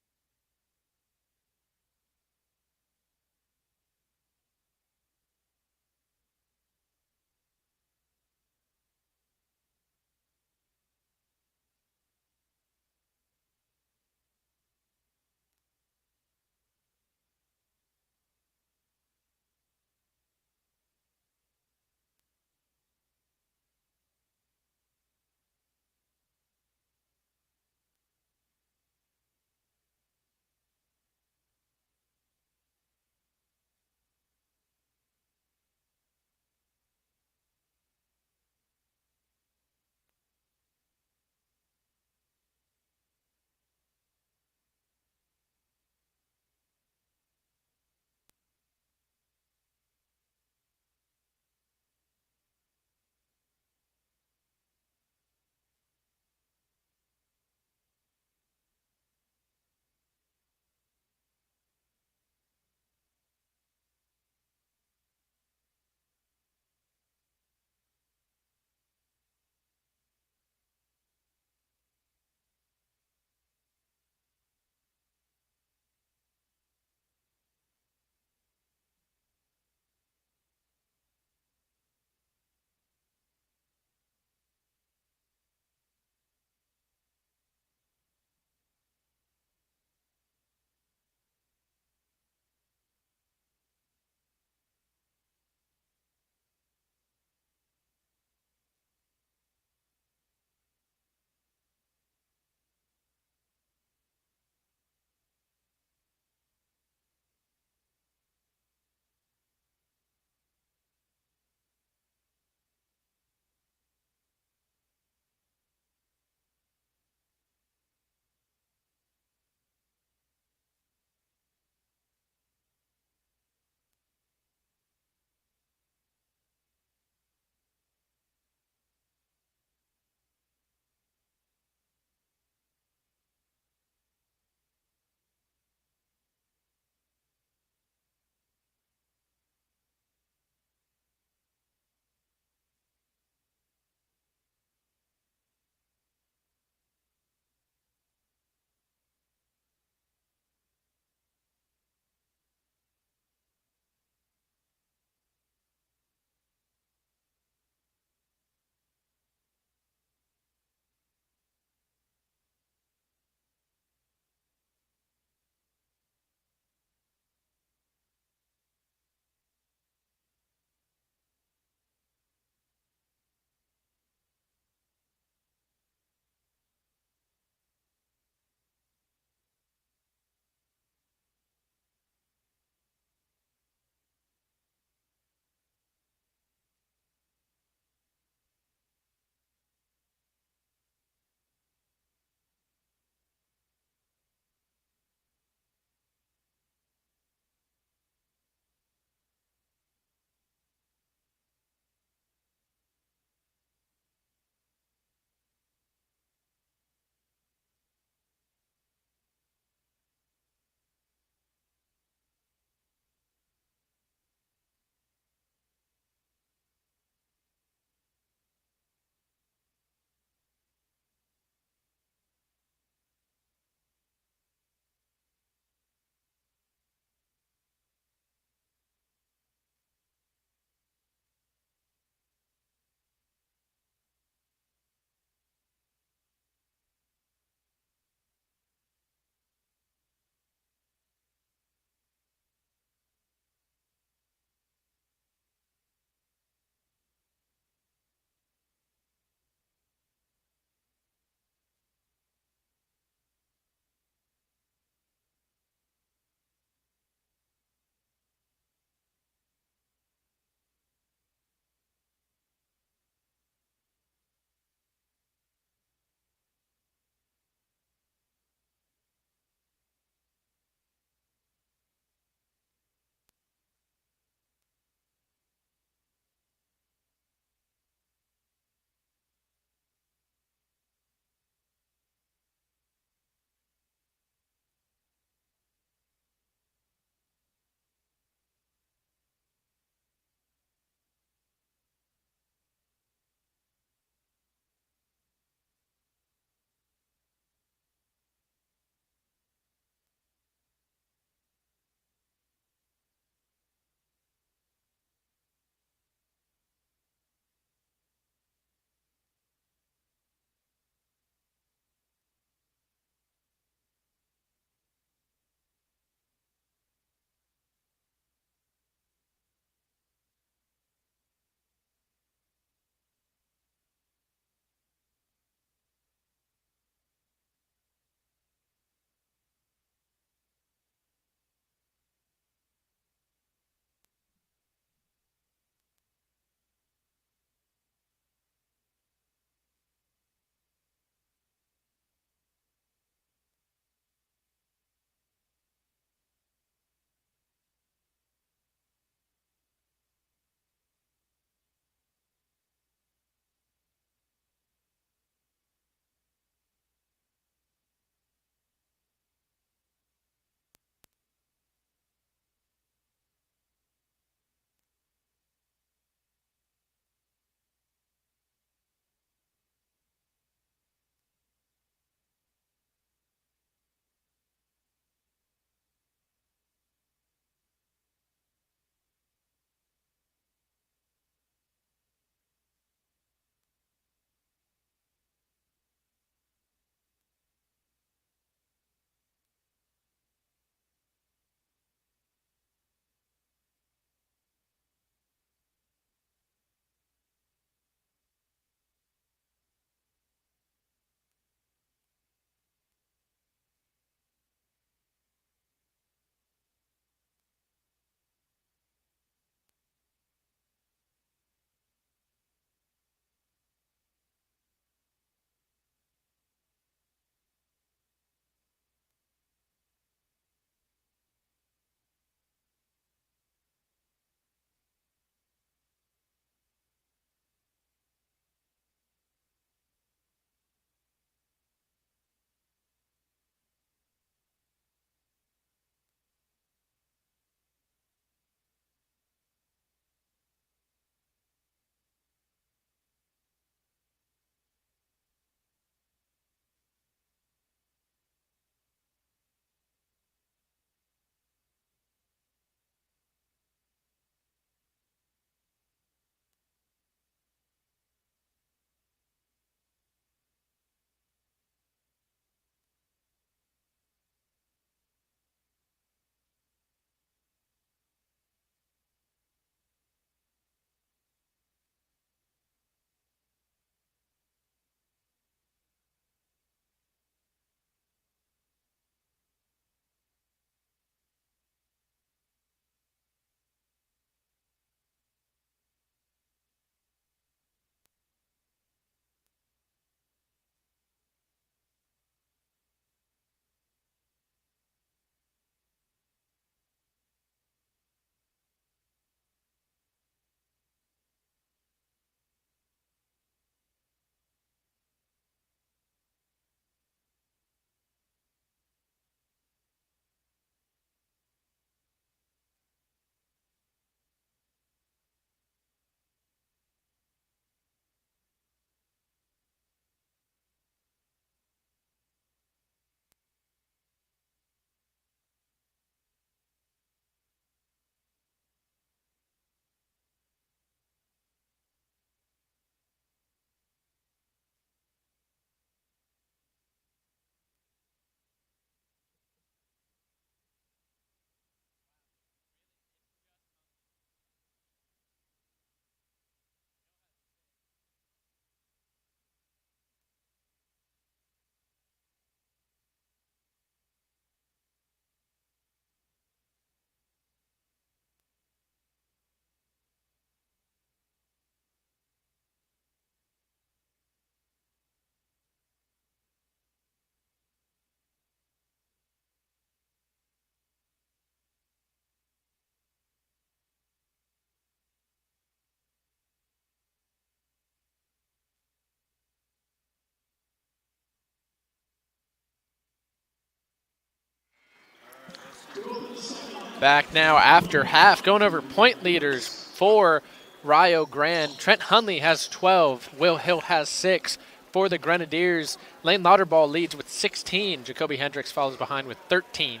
B: Back now after half, going over point leaders for Rio Grande. Trent Hunley has 12. Will Hill has 6. For the Grenadiers, Lane Lauterball leads with 16. Jacoby Hendricks follows behind with 13.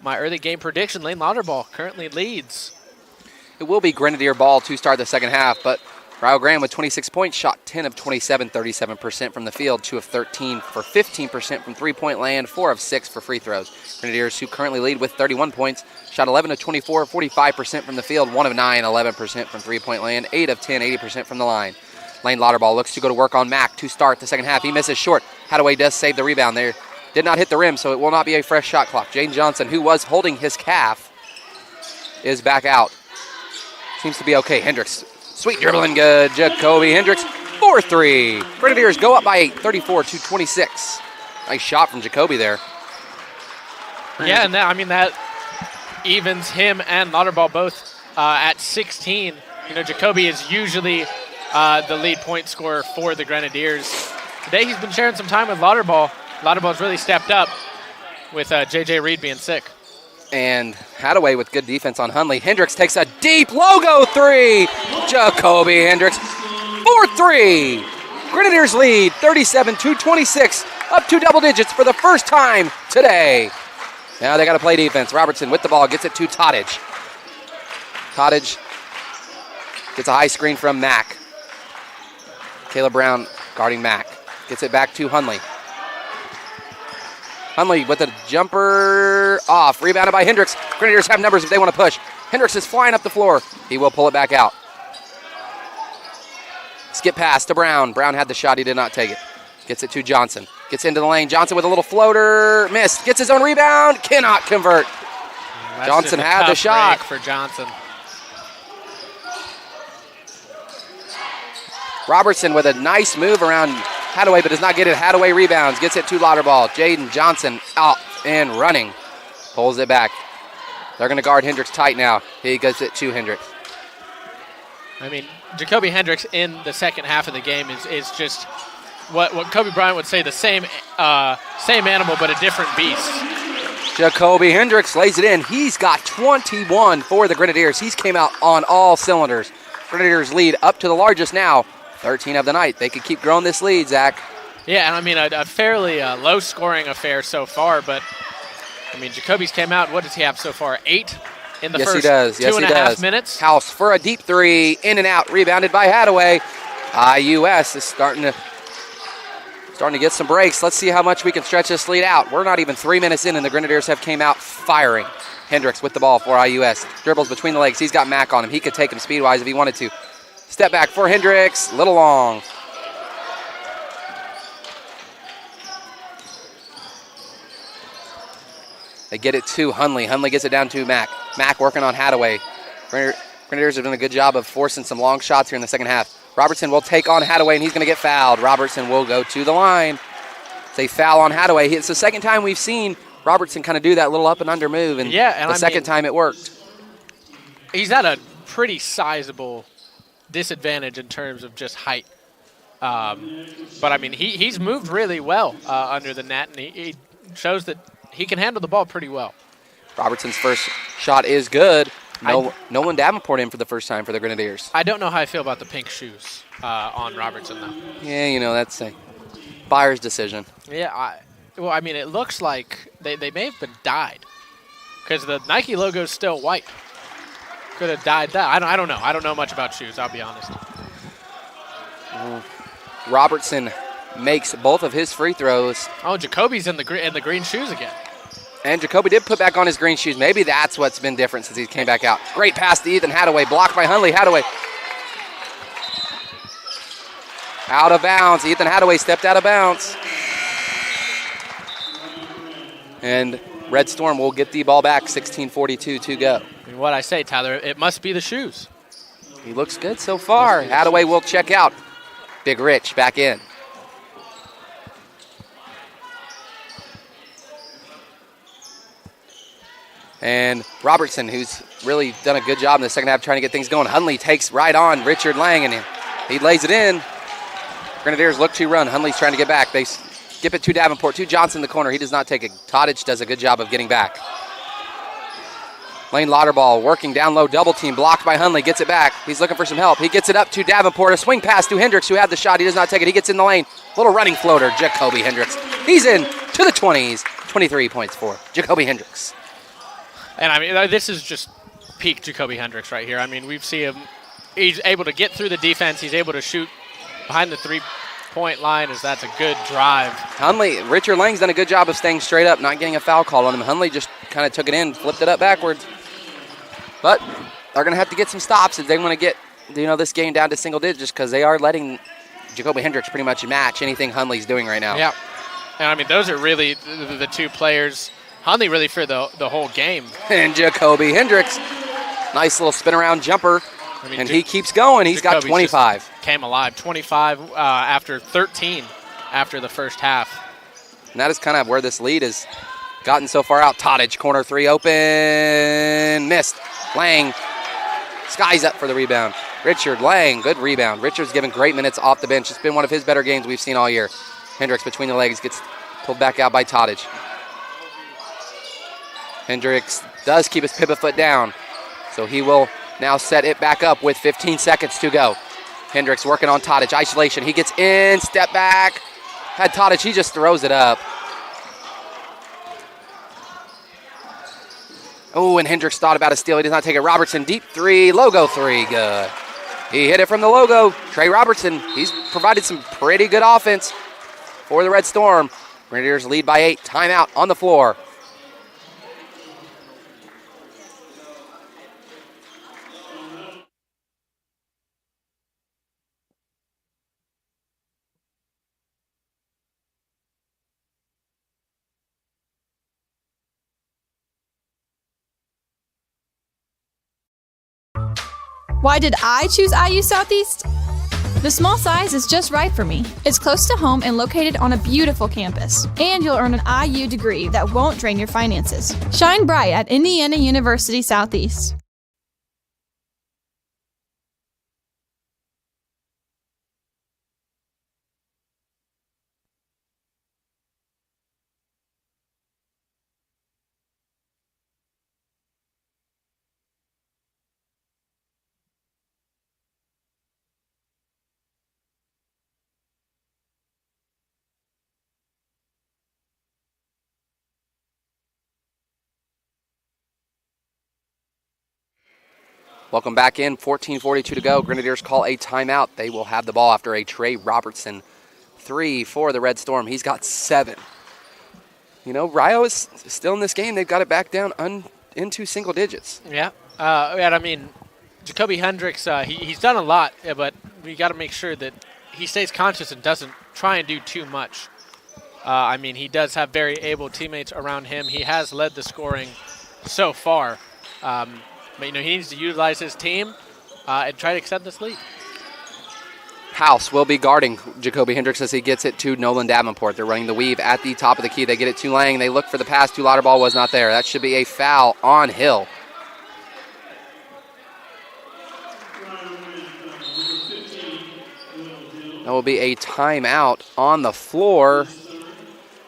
B: My early game prediction, Lane Lauterball currently leads.
A: It will be Grenadier ball to start the second half, but Rio Grande with 26 points, shot 10 of 27, 37% from the field, 2 of 13 for 15% from three-point land, 4 of 6 for free throws. Grenadiers, who currently lead with 31 points, shot 11 of 24, 45% from the field, 1 of 9, 11% from three-point land, 8 of 10, 80% from the line. Lane Lauterball looks to go to work on Mack to start the second half. He misses short. Hadaway does save the rebound there. Did not hit the rim, so it will not be a fresh shot clock. Jaden Johnson, who was holding his calf, is back out. Seems to be okay. Hendricks, sweet dribbling good. Jacoby Hendricks, 4-3. Grenadiers go up by 8, 34-26. Nice shot from Jacoby there.
B: Yeah, and that evens him and Lauterball both at 16. Jacoby is usually the lead point scorer for the Grenadiers. Today he's been sharing some time with Lauterball. Lauterball's really stepped up with J.J. Reed being sick.
A: And Hadaway with good defense on Hunley. Hendricks takes a deep logo three. Jacoby Hendricks, 4-3. Grenadiers lead 37-26, up to double digits for the first time today. Now they got to play defense. Robertson with the ball, gets it to Tottage. Tottage gets a high screen from Mack. Caleb Brown guarding Mack. Gets it back to Hunley. Hunley with a jumper off. Rebounded by Hendricks. Grenadiers have numbers if they want to push. Hendricks is flying up the floor. He will pull it back out. Skip pass to Brown. Brown had the shot. He did not take it. Gets it to Johnson. Gets into the lane. Johnson with a little floater. Missed. Gets his own rebound. Cannot convert. Johnson had the shot.
B: For Johnson.
A: Robertson with a nice move around Hadaway, but does not get it. Hadaway rebounds. Gets it to Lauterball. Jaden Johnson out and running. Pulls it back. They're going to guard Hendricks tight now. He gets it to Hendricks.
B: Jacoby Hendricks in the second half of the game is just what Kobe Bryant would say, the same animal but a different beast.
A: Jacoby Hendricks lays it in. He's got 21 for the Grenadiers. He's came out on all cylinders. Grenadiers lead up to the largest now, 13 of the night. They could keep growing this lead, Zach.
B: Yeah, and a fairly low-scoring affair so far, but Jacoby's came out. What does he have so far? 8 in the first 2.5 minutes.
A: House for a deep three, in and out, rebounded by Hadaway. IUS is starting to get some breaks. Let's see how much we can stretch this lead out. We're not even 3 minutes in, and the Grenadiers have came out firing. Hendricks with the ball for IUS. Dribbles between the legs. He's got Mack on him. He could take him speed-wise if he wanted to. Step back for Hendricks. Little long. They get it to Hunley. Hunley gets it down to Mack. Mack working on Hadaway. Grenadiers have done a good job of forcing some long shots here in the second half. Robertson will take on Hadaway, and he's going to get fouled. Robertson will go to the line. It's a foul on Hadaway. It's the second time we've seen Robertson kind of do that little up and under move, and the second time it worked.
B: He's at a pretty sizable disadvantage in terms of just height. But he's moved really well under the net, and he shows that he can handle the ball pretty well. Robertson's first shot is good. Nolan Davenport in for the first time for the Grenadiers. I don't know how I feel about the pink shoes on Robertson, though.
A: Yeah, that's a buyer's decision.
B: Yeah, it looks like they may have been dyed because the Nike logo is still white. Could have dyed that. I don't know. I don't know much about shoes, I'll be honest.
A: Robertson makes both of his free throws.
B: Oh, Jacoby's in the green shoes again.
A: And Jacoby did put back on his green shoes. Maybe that's what's been different since he came back out. Great pass to Ethan Hadaway. Blocked by Hunley. Hadaway out of bounds. Ethan Hadaway stepped out of bounds. And Red Storm will get the ball back. 16:42 to go.
B: And what I say, Tyler, it must be the shoes.
A: He looks good so far. Hadaway will check out. Big Rich back in. And Robertson, who's really done a good job in the second half trying to get things going. Hunley takes right on Richard Lang, and he lays it in. Grenadiers look to run. Hunley's trying to get back. They skip it to Davenport, to Johnson in the corner. He does not take it. Todich does a good job of getting back. Lane Lauterball working down low, double team, blocked by Hundley, gets it back. He's looking for some help. He gets it up to Davenport, a swing pass to Hendricks, who had the shot. He does not take it. He gets in the lane. Little running floater, Jacoby Hendricks. He's in to the 20s. 23 points for Jacoby Hendricks.
B: And, I mean, this is just peak Jacoby Hendricks right here. I mean, we've seen him. He's able to get through the defense. He's able to shoot behind the three-point line. That's a good drive.
A: Richard Lang's done a good job of staying straight up, not getting a foul call on him. Hundley just kind of took it in, flipped it up backwards. But they're going to have to get some stops if they want to get this game down to single digits, because they are letting Jacoby Hendricks pretty much match anything Hundley's doing right now.
B: Yeah. And, I mean, those are really the two players. Hundley really for the whole game.
A: And Jacoby Hendricks, nice little spin-around jumper. I mean, and he keeps going. He's got 25.
B: Came alive. 25 after 13 after the first half.
A: And that is kind of where this lead has gotten so far out. Tottage, corner three open. Missed. Lang skies up for the rebound. Richard Lang, good rebound. Richard's given great minutes off the bench. It's been one of his better games we've seen all year. Hendricks between the legs gets pulled back out by Tottage. Hendricks does keep his pivot foot down, so he will now set it back up with 15 seconds to go. Hendricks working on Tottage. Isolation. He gets in, step back. Had Tottage, he just throws it up. Oh, and Hendricks thought about a steal. He does not take it. Robertson, deep three, logo three, good. He hit it from the logo. Trey Robertson, he's provided some pretty good offense for the Red Storm. Grenadiers lead by 8. Timeout on the floor.
E: Why did I choose IU Southeast? The small size is just right for me. It's close to home and located on a beautiful campus. And you'll earn an IU degree that won't drain your finances. Shine bright at Indiana University Southeast.
A: Welcome back in. 14:42 to go. Grenadiers call a timeout. They will have the ball after a Trey Robertson 3 for the Red Storm. He's got 7. Rio is still in this game. They've got it back down into single digits.
B: Yeah. And I mean, Jacoby Hendricks, he's done a lot, but we got to make sure that he stays conscious and doesn't try and do too much. I mean, he does have very able teammates around him. He has led the scoring so far. But, he needs to utilize his team and try to extend this lead.
A: House will be guarding Jacoby Hendricks as he gets it to Nolan Davenport. They're running the weave at the top of the key. They get it to Lang. They look for the pass to Lauterball. Was not there. That should be a foul on Hill. That will be a timeout on the floor.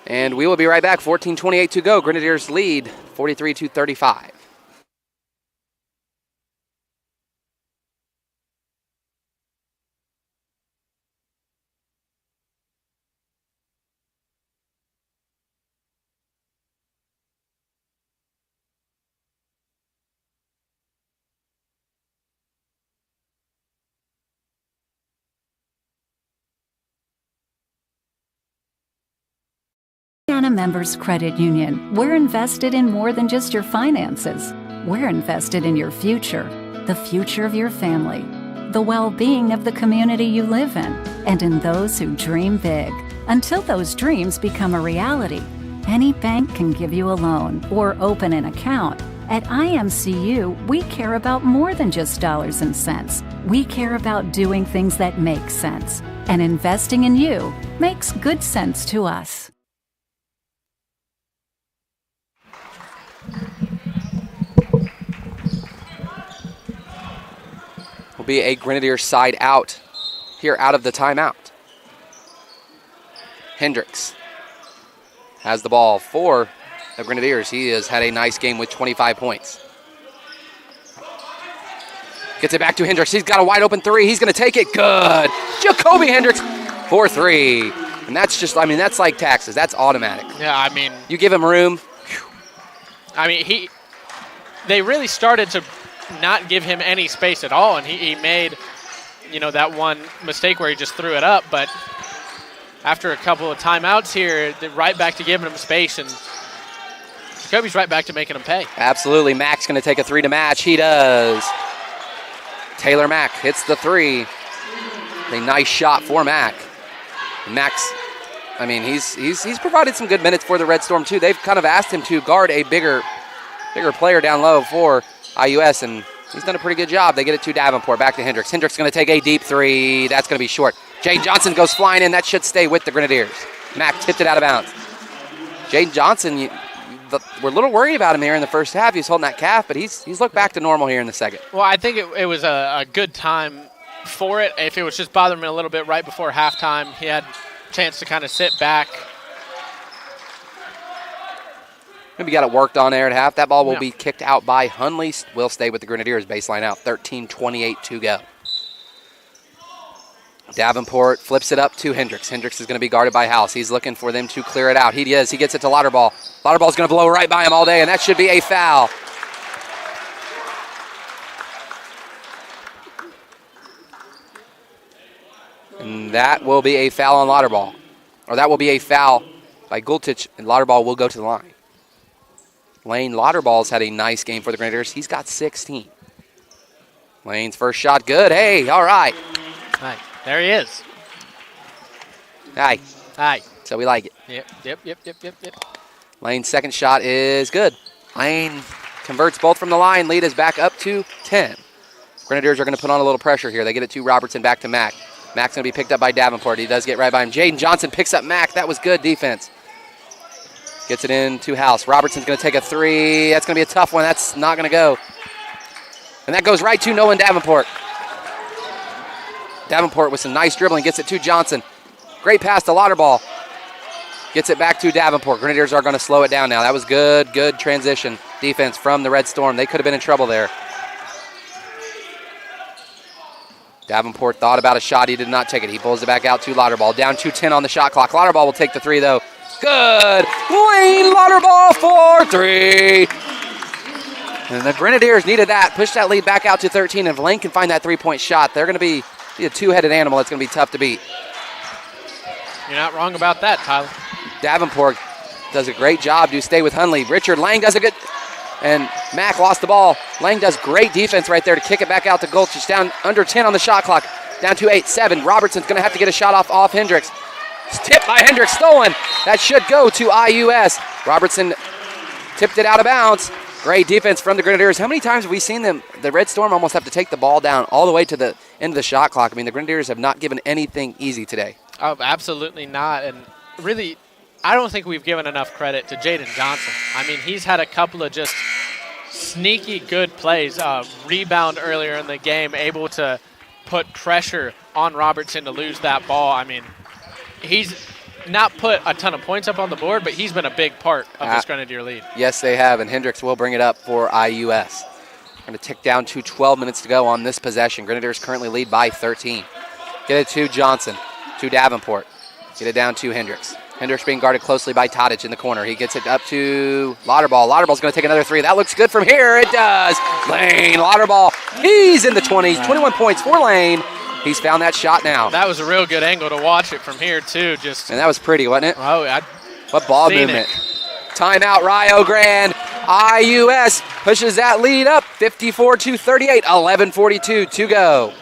A: And we will be right back. 14:28 to go. Grenadiers lead 43-35.
D: Indiana Members Credit Union. We're invested in more than just your finances. We're invested in your future, the future of your family, the well-being of the community you live in, and in those who dream big. Until those dreams become a reality, any bank can give you a loan or open an account. At IMCU, we care about more than just dollars and cents. We care about doing things that make sense. And investing in you makes good sense to us.
A: Will be a Grenadiers side out here out of the timeout. Hendricks has the ball for the Grenadiers. He has had a nice game with 25 points. Gets it back to Hendricks. He's got a wide open three. He's going to take it. Good. Jacoby Hendricks for three. And that's just, I mean, that's like taxes. That's automatic.
B: Yeah, I mean.
A: You give him room.
B: I mean, they really started to not give him any space at all, and he made, that one mistake where he just threw it up. But after a couple of timeouts here, they're right back to giving him space, and Jacoby's right back to making him pay.
A: Absolutely. Mack's going to take a three to match. He does. Taylor Mack hits the three. A nice shot for Mack. Mack's, I mean, he's provided some good minutes for the Red Storm too. They've kind of asked him to guard a bigger player down low for IUS, and he's done a pretty good job. They get it to Davenport, back to Hendricks. Hendricks going to take a deep three. That's going to be short. Jaden Johnson goes flying in. That should stay with the Grenadiers. Mack tipped it out of bounds. Jaden Johnson, we're a little worried about him here in the first half. He's holding that calf, but he's looked back to normal here in the second.
B: Well, I think it was a good time for it. If it was just bothering me a little bit right before halftime, he had a chance to kind of sit back.
A: Maybe got it worked on there at half. That ball will be kicked out by Hunley. Will stay with the Grenadiers. Baseline out. 13:28 to go. Davenport flips it up to Hendricks. Hendricks is going to be guarded by House. He's looking for them to clear it out. He is. He gets it to Lauterball. Lauterball's going to blow right by him all day, and that should be a foul. And that will be a foul on Lauterball. Or that will be a foul by Gultich, and Lauterball will go to the line. Lane Lauterball's had a nice game for the Grenadiers. He's got 16. Lane's first shot, good. Hey, all right.
B: Hi. There he is.
A: Hi.
B: Hi.
A: So we like it.
B: Yep.
A: Lane's second shot is good. Lane converts both from the line. Lead is back up to 10. Grenadiers are going to put on a little pressure here. They get it to Robertson, back to Mack. Mack's going to be picked up by Davenport. He does get right by him. Jaden Johnson picks up Mack. That was good defense. Gets it in to House. Robertson's going to take a three. That's going to be a tough one. That's not going to go. And that goes right to Nolan Davenport. Davenport with some nice dribbling. Gets it to Johnson. Great pass to Lauterball. Gets it back to Davenport. Grenadiers are going to slow it down now. That was good transition defense from the Red Storm. They could have been in trouble there. Davenport thought about a shot. He did not take it. He pulls it back out to Lauterball. Down to 10 on the shot clock. Lauterball will take the three, though. Good. Lane Lauterball for three. And the Grenadiers needed that. Push that lead back out to 13. And if Lane can find that three-point shot, they're going to be a two-headed animal. It's going to be tough to beat.
B: You're not wrong about that, Tyler.
A: Davenport does a great job to stay with Hunley. Richard Lang does a good... And Mack lost the ball. Lang does great defense right there to kick it back out to Gulch. Down under 10 on the shot clock. Down to 8-7. Robertson's going to have to get a shot off Hendricks. It's tipped by Hendricks, stolen. That should go to IUS. Robertson tipped it out of bounds. Great defense from the Grenadiers. How many times have we seen them, the Red Storm, almost have to take the ball down all the way to the end of the shot clock? I mean, the Grenadiers have not given anything easy today.
B: Oh, absolutely not. And really, I don't think we've given enough credit to Jaden Johnson. I mean, he's had a couple of just sneaky good plays. Rebound earlier in the game, able to put pressure on Robertson to lose that ball. I mean, he's not put a ton of points up on the board, but he's been a big part of this Grenadier lead.
A: Yes, they have, and Hendricks will bring it up for IUS. Going to tick down to 12 minutes to go on this possession. Grenadiers currently lead by 13. Get it to Johnson, to Davenport. Get it down to Hendricks. Hendricks being guarded closely by Tadic in the corner. He gets it up to Lauterball. Lauterball's going to take another three. That looks good from here. It does. Lane Lauterball. He's in the 20s. 21 points for Lane. He's found that shot now.
B: That was a real good angle to watch it from here, too.
A: And that was pretty, wasn't it?
B: Oh,
A: what ball movement. Timeout, Rio Grande. IUS pushes that lead up 54-38. 11:42 to go.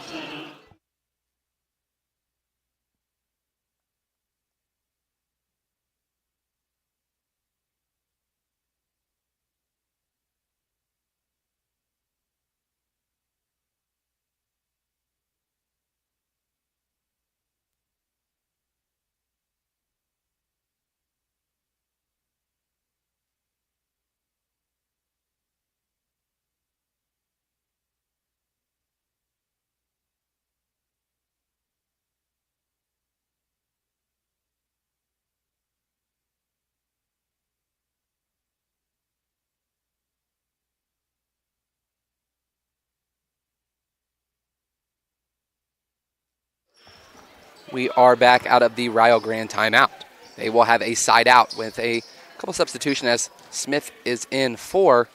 A: We are back out of the Rio Grande timeout. They will have a side out with a couple substitution as Smith is in for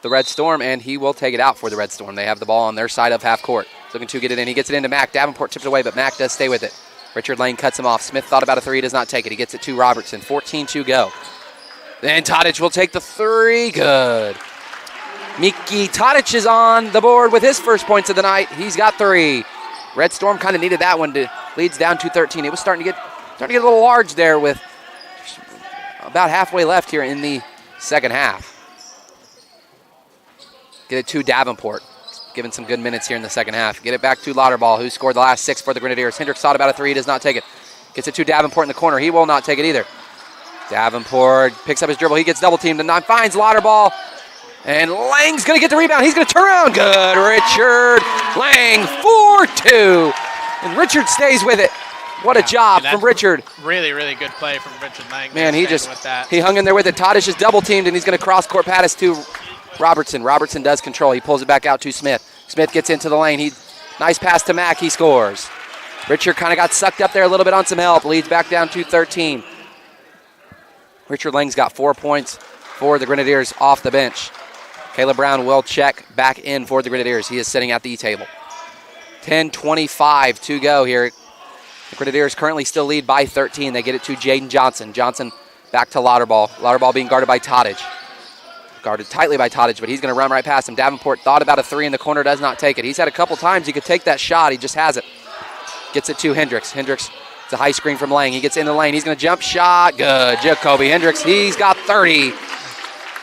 A: the Red Storm, and he will take it out for the Red Storm. They have the ball on their side of half court. Looking to get it in. He gets it into Mack. Davenport tips it away, but Mack does stay with it. Richard Lane cuts him off. Smith thought about a three, does not take it. He gets it to Robertson. 14-2 go. Then Tadic will take the three. Good. Miki Tadic is on the board with his first points of the night. He's got three. Red Storm kind of needed that one to leads down to 13. It was starting to get a little large there with about halfway left here in the second half. Get it to Davenport. Given some good minutes here in the second half. Get it back to Lauterball, who scored the last 6 for the Grenadiers. Hendricks thought about a three, does not take it. Gets it to Davenport in the corner. He will not take it either. Davenport picks up his dribble. He gets double teamed and finds Lauterball. And Lang's going to get the rebound. He's going to turn around. Good. Richard Lang, 4-2. And Richard stays with it. What a job from Richard.
B: Really, really good play from Richard Lang.
A: Man, he
B: he
A: hung in there with it. Tadic is double teamed, and he's going to cross court pass to Robertson. Robertson does control. He pulls it back out to Smith. Smith gets into the lane. Nice pass to Mack. He scores. Richard kind of got sucked up there a little bit on some help. Leads back down to 13. Richard Lang's got 4 points for the Grenadiers off the bench. Caleb Brown will check back in for the Grenadiers. He is sitting at the table. 10:25 to go here. The Grenadiers currently still lead by 13. They get it to Jaden Johnson. Johnson back to Lauterball. Lauterball being guarded by Tadic. Guarded tightly by Tadic, but he's going to run right past him. Davenport thought about a three in the corner, does not take it. He's had a couple times he could take that shot. He just hasn't. Gets it to Hendricks. Hendricks, it's a high screen from Lang. He gets in the lane. He's going to jump shot. Good. Jacoby Hendricks, he's got 30.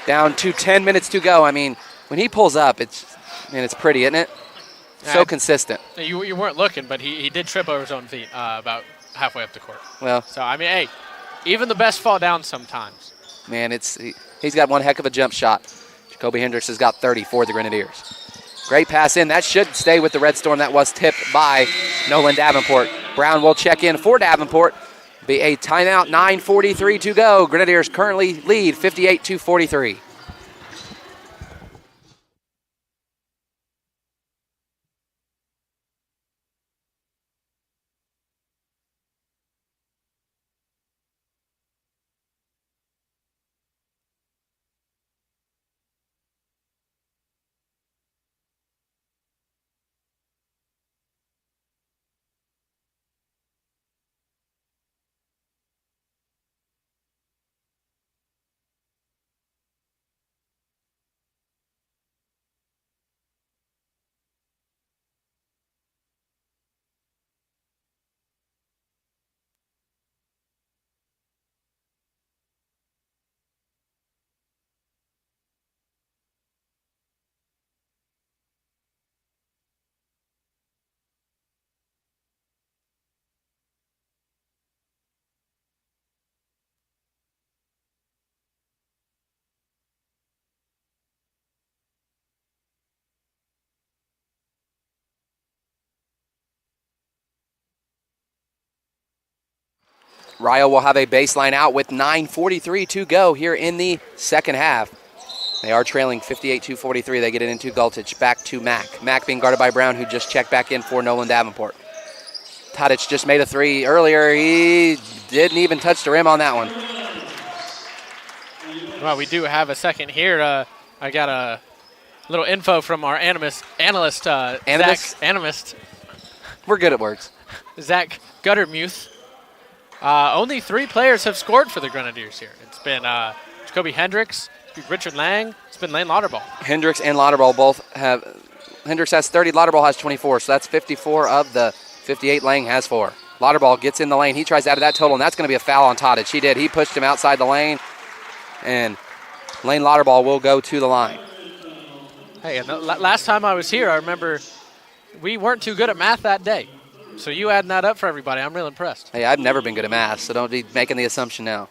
A: Down to 10 minutes to go. I mean, when he pulls up, it's pretty, isn't it? So consistent.
B: You weren't looking, but he did trip over his own feet about halfway up the court.
A: Well,
B: so, I mean, hey, even the best fall down sometimes.
A: Man, he's got one heck of a jump shot. Jacoby Hendricks has got 30 for the Grenadiers. Great pass in. That should stay with the Red Storm. That was tipped by Nolan Davenport. Brown will check in for Davenport. Be a timeout, 9:43 to go. Grenadiers currently lead 58-43. Rio will have a baseline out with 9:43 to go here in the second half. They are trailing 58-43. They get it into Gultich. Back to Mack. Mack being guarded by Brown, who just checked back in for Nolan Davenport. Tadic just made a three earlier. He didn't even touch the rim on that one.
B: Well, we do have a second here. I got a little info from our analyst.
A: We're good at words.
B: Zach Guttermuth. Only 3 players have scored for the Grenadiers here. It's been Jacoby Hendricks, Richard Lang, it's been Lane Lauterball.
A: Hendricks and Lauterball both have. Hendricks has 30, Lauterball has 24, so that's 54 of the 58. Lang has 4. Lauterball gets in the lane. He tries to add to that total, and that's going to be a foul on Tadic. He did. He pushed him outside the lane, and Lane Lauterball will go to the line.
B: Hey, and last time I was here, I remember we weren't too good at math that day. So you adding that up for everybody, I'm real impressed.
A: Hey, I've never been good at math, so don't be making the assumption now.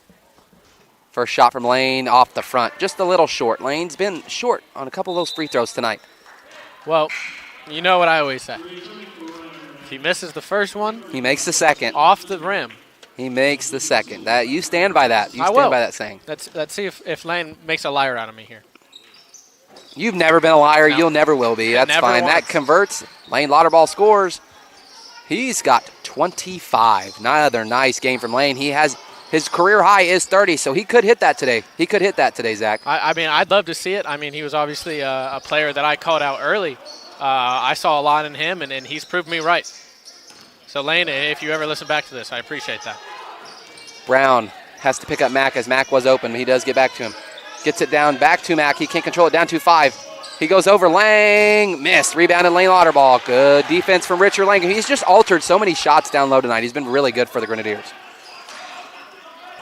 A: First shot from Lane off the front. Just a little short. Lane's been short on a couple of those free throws tonight.
B: Well, you know what I always say. If he misses the first one,
A: he makes the second.
B: Off the rim.
A: He makes the second. That you stand by that. You stand by that saying.
B: Let's see if Lane makes a liar out of me here.
A: You've never been a liar.
B: No.
A: You'll never will be. That's fine.
B: Once.
A: That converts. Lane Lauterball scores. He's got 25. Another nice game from Lane. He has his career high is 30, so he could hit that today. He could hit that today, Zach.
B: I mean, I'd love to see it. I mean, he was obviously a player that I called out early. I saw a lot in him, and he's proved me right. So, Lane, if you ever listen back to this, I appreciate that.
A: Brown has to pick up Mack as Mack was open. He does get back to him. Gets it down back to Mack. He can't control it down to 5. He goes over Lang. Missed. Rebounded Lane Lauterball. Good defense from Richard Lang. He's just altered so many shots down low tonight. He's been really good for the Grenadiers.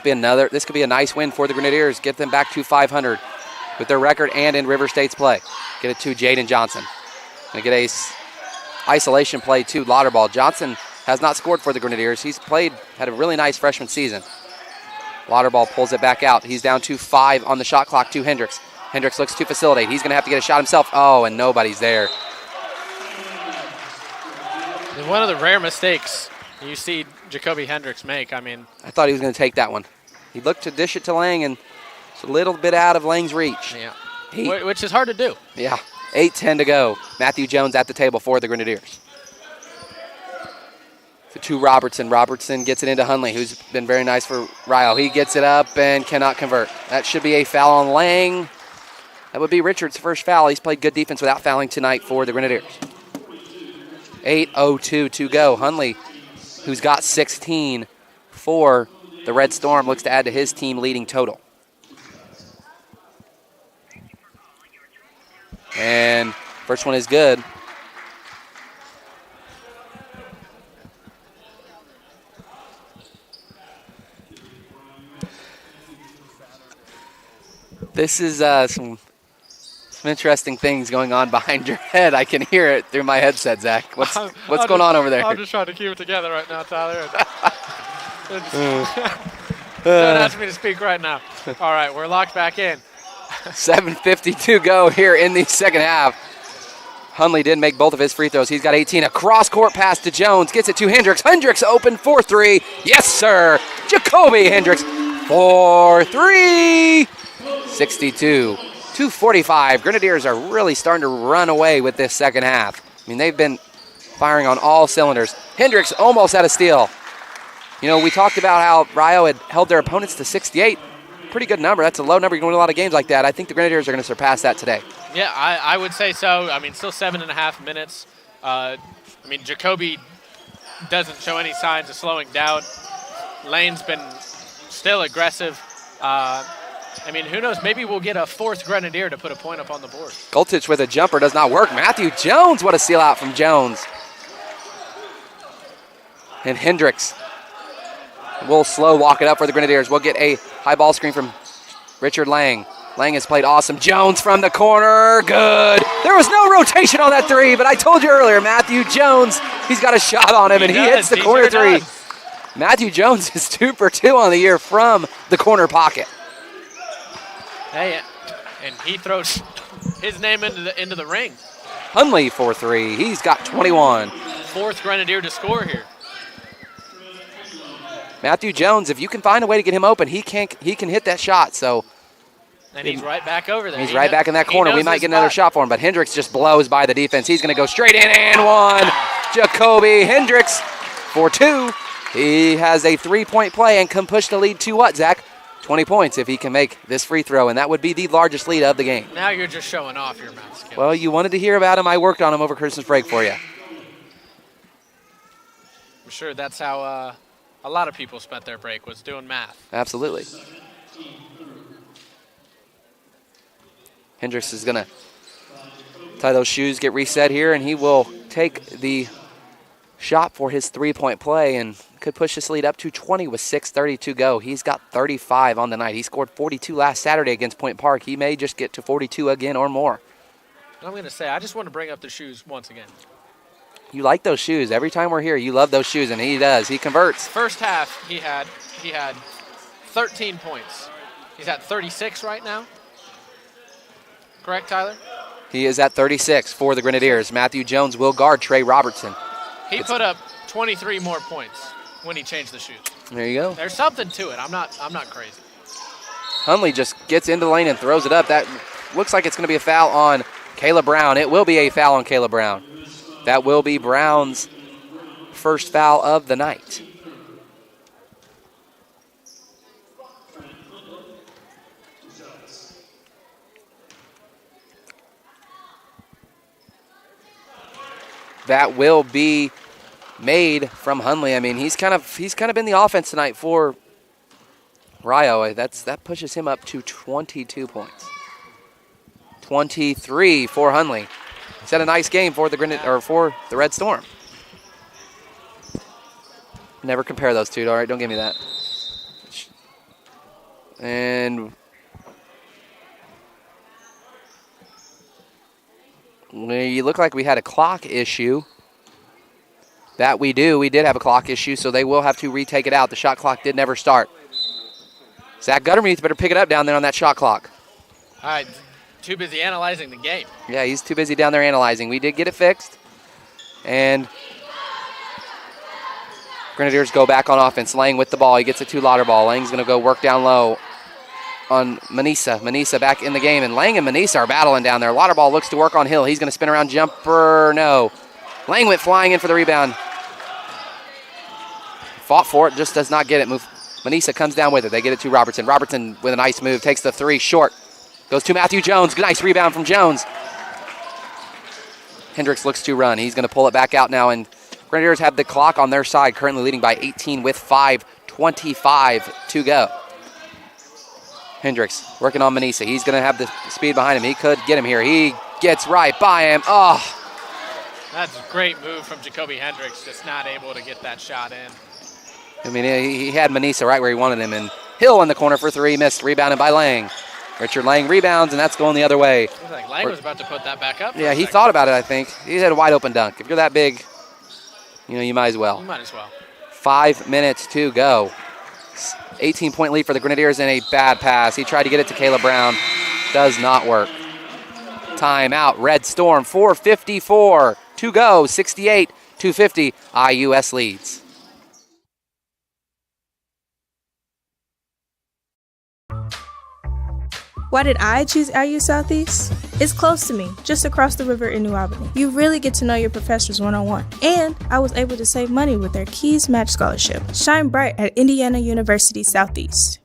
A: This could be a nice win for the Grenadiers. Get them back to 500 with their record and in River State's play. Get it to Jaden Johnson. Gonna get a isolation play to Lauterball. Johnson has not scored for the Grenadiers. He's had a really nice freshman season. Lauterball pulls it back out. He's down to 5 on the shot clock to Hendricks. Hendricks looks to facilitate. He's going to have to get a shot himself. Oh, and nobody's there.
B: And one of the rare mistakes you see Jacoby Hendricks make. I
A: thought he was going to take that one. He looked to dish it to Lang, and it's a little bit out of Lang's reach.
B: Yeah, which is hard to do.
A: Yeah, 8:10 to go. Matthew Jones at the table for the Grenadiers. To Robertson. Robertson gets it into Hunley, who's been very nice for Ryle. He gets it up and cannot convert. That should be a foul on Lang. That would be Richard's first foul. He's played good defense without fouling tonight for the Grenadiers. 8:02 to go. Hunley, who's got 16 for the Red Storm, looks to add to his team leading total. And first one is good. This is some interesting things going on behind your head. I can hear it through my headset, Zach. What's going on over there?
B: I'm just trying to keep it together right now, Tyler. Don't ask me to speak right now. All right, we're locked back in.
A: 7:52 go here in the second half. Hunley did make both of his free throws. He's got 18. A cross-court pass to Jones. Gets it to Hendricks. Hendricks open for 3. Yes, sir. Jacoby Hendricks for 3. 62-45. Grenadiers are really starting to run away with this second half. They've been firing on all cylinders. Hendricks almost had a steal. We talked about how Rio had held their opponents to 68. Pretty good number. That's a low number. You can win a lot of games like that. I think the Grenadiers are going to surpass that today.
B: Yeah, I would say so. Still 7.5 minutes. Jacoby doesn't show any signs of slowing down. Lane's been still aggressive. Who knows? Maybe we'll get a fourth Grenadier to put a point up on the board.
A: Goltich with a jumper does not work. Matthew Jones, what a steal out from Jones. And Hendricks will slow walk it up for the Grenadiers. We'll get a high ball screen from Richard Lang. Lang has played awesome. Jones from the corner. Good. There was no rotation on that 3, but I told you earlier, Matthew Jones, he's got a shot on him, and he hits the corner 3. Matthew Jones is 2 for 2 on the year from the corner pocket.
B: Hey, and he throws his name into the ring.
A: Hunley for 3. He's got 21.
B: Fourth Grenadier to score here.
A: Matthew Jones, if you can find a way to get him open, he can hit that shot. So,
B: and he's right back over there.
A: He's right back in that corner. We might get another shot for him, but Hendricks just blows by the defense. He's going to go straight in and 1. Jacoby Hendricks for 2. He has a 3-point play and can push the lead to what, Zach? 20 points if he can make this free throw, and that would be the largest lead of the game.
B: Now you're just showing off your mouth skills.
A: Well, you wanted to hear about him. I worked on him over Christmas break for you.
B: I'm sure that's how a lot of people spent their break, was doing math.
A: Absolutely. Hendricks is going to tie those shoes, get reset here, and he will take the shot for his 3-point play and could push this lead up to 20 with 6:30 to go. He's got 35 on the night. He scored 42 last Saturday against Point Park. He may just get to 42 again or more.
B: I'm going to say, I just want to bring up the shoes once again.
A: You like those shoes. Every time we're here, you love those shoes, and he does. He converts.
B: First half, he had 13 points. He's at 36 right now. Correct, Tyler?
A: He is at 36 for the Grenadiers. Matthew Jones will guard Trey Robertson.
B: He put up 23 more points when he changed the shoes.
A: There you go.
B: There's something to it. I'm not crazy.
A: Hunley just gets into the lane and throws it up. That looks like it's going to be a foul on Kayla Brown. It will be a foul on Kayla Brown. That will be Brown's first foul of the night. That will be made from Hundley. I mean, he's kind of been the offense tonight for Rio. That pushes him up to 22 points. 23 for Hundley. He's had a nice game for the Red Storm. Never compare those two. All right, don't give me that. And we look like we had a clock issue. That we do. We did have a clock issue, so they will have to retake it out. The shot clock did never start. Zach Guttermuth better pick it up down there on that shot clock.
B: All right, too busy analyzing the game.
A: Yeah, he's too busy down there analyzing. We did get it fixed. And Grenadiers go back on offense. Lang with the ball. He gets it to Lauterball. Lang's going to go work down low on Manisa. Manisa back in the game, and Lang and Manisa are battling down there. Lauterball looks to work on Hill. He's going to spin around jumper. No. Lang went flying in for the rebound. Fought for it, just does not get it. Manisa comes down with it. They get it to Robertson. Robertson with a nice move, takes the three short. Goes to Matthew Jones. Nice rebound from Jones. Hendricks looks to run. He's going to pull it back out now, and Grenadiers have the clock on their side, currently leading by 18 with 5:25 to go. Hendricks working on Manisa. He's going to have the speed behind him. He could get him here. He gets right by him. Oh.
B: That's a great move from Jacoby Hendricks, just not able to get that shot in.
A: I mean, he had Manisa right where he wanted him, and Hill in the corner for three, missed, rebounded by Lang. Richard Lang rebounds, and that's going the other way.
B: Looks like Lang was about to put that back up.
A: Yeah, he thought about it, I think. He had a wide open dunk. If you're that big, you might as well.
B: You might as well.
A: 5 minutes to go. 18-point lead for the Grenadiers and a bad pass. He tried to get it to Caleb Brown. Does not work. Timeout, Red Storm, 4:54 to go, 68-50. IUS leads.
C: Why did I choose IU Southeast? It's close to me, just across the river in New Albany. You really get to know your professors one-on-one. And I was able to save money with their Keys Match Scholarship. Shine bright at Indiana University Southeast.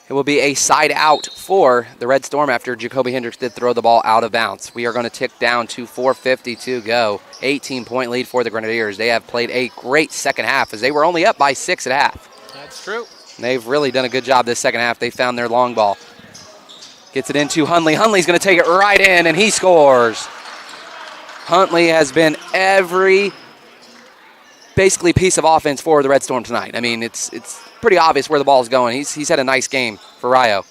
A: It will be a side out for the Red Storm after Jacoby Hendricks did throw the ball out of bounds. We are going to tick down to 4:50 to go. 18-point lead for the Grenadiers. They have played a great second half as they were only up by 6 at half.
B: That's true.
A: They've really done a good job this second half. They found their long ball. Gets it into Hundley. Hundley's going to take it right in, and he scores. Huntley has been every basically piece of offense for the Red Storm tonight. I mean, it's pretty obvious where the ball's going. He's had a nice game for Rio.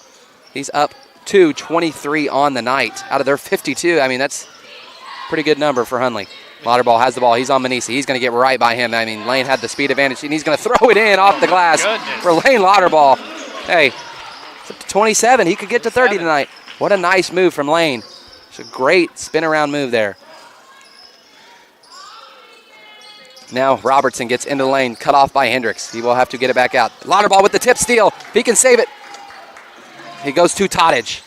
A: He's up to 23 on the night out of their 52. I mean, that's a pretty good number for Hundley. Lauterball has the ball. He's on Manisa. He's going to get right by him. I mean, Lane had the speed advantage, and he's going to throw it in off the glass for Lane Lauterball. Hey, it's up to 27. He could get to 30 tonight. What a nice move from Lane. It's a great spin-around move there. Now Robertson gets into the lane, cut off by Hendricks. He will have to get it back out. Lauterball with the tip steal. If he can save it, he goes to Tottage.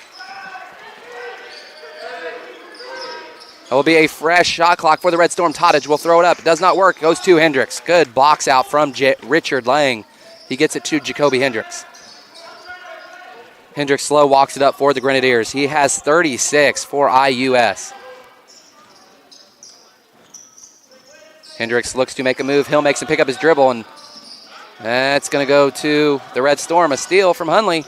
A: It will be a fresh shot clock for the Red Storm. Tottage will throw it up. It does not work. Goes to Hendricks. Good box out from Richard Lang. He gets it to Jacoby Hendricks. Hendricks slow walks it up for the Grenadiers. He has 36 for IUS. Hendricks looks to make a move. Hill makes him pick up his dribble, and that's going to go to the Red Storm. A steal from Hundley.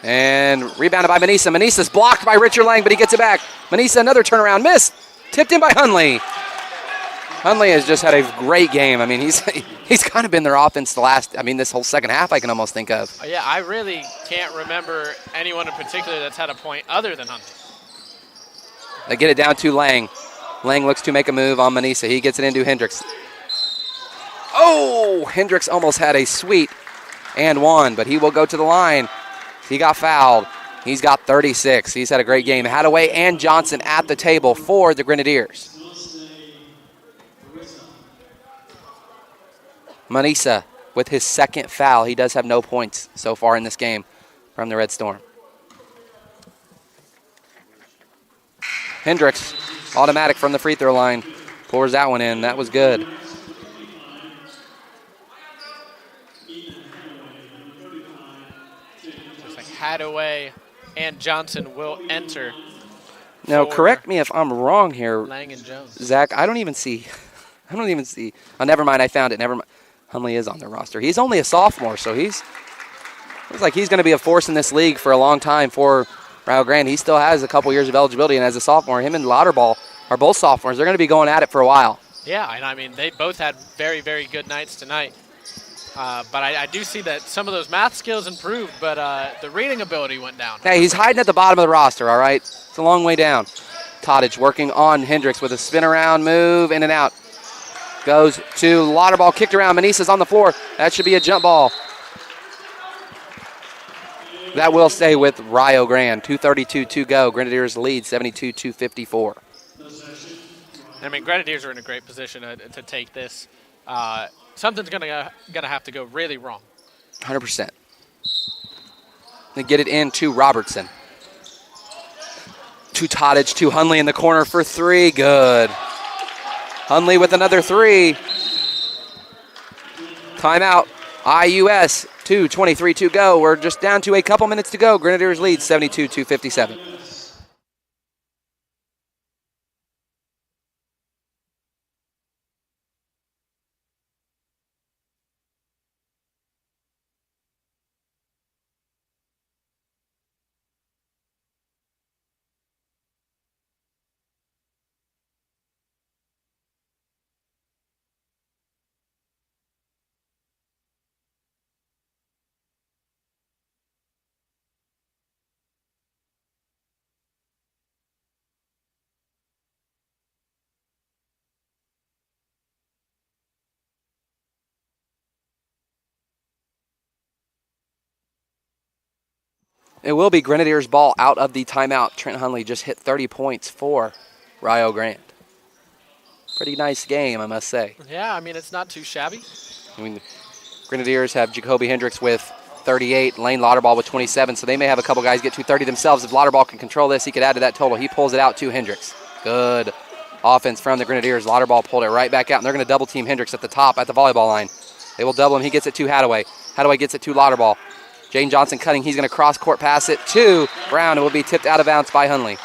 A: And rebounded by Manisa. Manisa's blocked by Richard Lang, but he gets it back. Manisa, another turnaround, missed. Tipped in by Hunley. Hunley has just had a great game. I mean, he's kind of been their offense this whole second half I can almost think of.
B: Yeah, I really can't remember anyone in particular that's had a point other than Hunley.
A: They get it down to Lang. Lang looks to make a move on Manisa. He gets it into Hendricks. Oh, Hendricks almost had a sweet and one, but he will go to the line. He got fouled. He's got 36. He's had a great game. Hadaway and Johnson at the table for the Grenadiers. Manisa with his second foul. He does have no points so far in this game from the Red Storm. Hendricks, automatic from the free throw line. Pours that one in. That was good.
B: Hadaway and Johnson will enter.
A: Now, correct me if I'm wrong here,
B: Lang and Jones.
A: Zach. I don't even see. Oh, never mind. I found it. Never mind. Hunley is on their roster. He's only a sophomore, so looks like he's going to be a force in this league for a long time for Rio Grande. He still has a couple years of eligibility, and as a sophomore, him and Lauterball are both sophomores. They're going to be going at it for a while.
B: Yeah, and I mean, they both had very, very good nights tonight. But I do see that some of those math skills improved, but the reading ability went down.
A: Hey, he's hiding at the bottom of the roster, all right? It's a long way down. Todich working on Hendricks with a spin around move, in and out. Goes to Lauterball, kicked around. Manisa's on the floor. That should be a jump ball. That will stay with Rio Grande. 2:32 to go. Grenadiers lead 72-54.
B: I mean, Grenadiers are in a great position to take this. Something's gonna have to go really wrong.
A: 100%. They get it in to Robertson. To Todich, to Hunley in the corner for three. Good. Hunley with another three. Timeout. IUS, 2:23 to go. We're just down to a couple minutes to go. Grenadiers lead 72-57. It will be Grenadiers ball out of the timeout. Trent Hunley just hit 30 points for Rio Grande. Pretty nice game, I must say.
B: Yeah, I mean, it's not too shabby.
A: I mean, Grenadiers have Jacoby Hendricks with 38, Lane Lauterball with 27, so they may have a couple guys get to 30 themselves. If Lauterball can control this, he could add to that total. He pulls it out to Hendricks. Good offense from the Grenadiers. Lauterball pulled it right back out, and they're going to double team Hendricks at the top at the volleyball line. They will double him. He gets it to Hadaway. Hadaway gets it to Lauterball. Jane Johnson cutting. He's going to cross-court pass it to Brown. It will be tipped out of bounds by Hunley.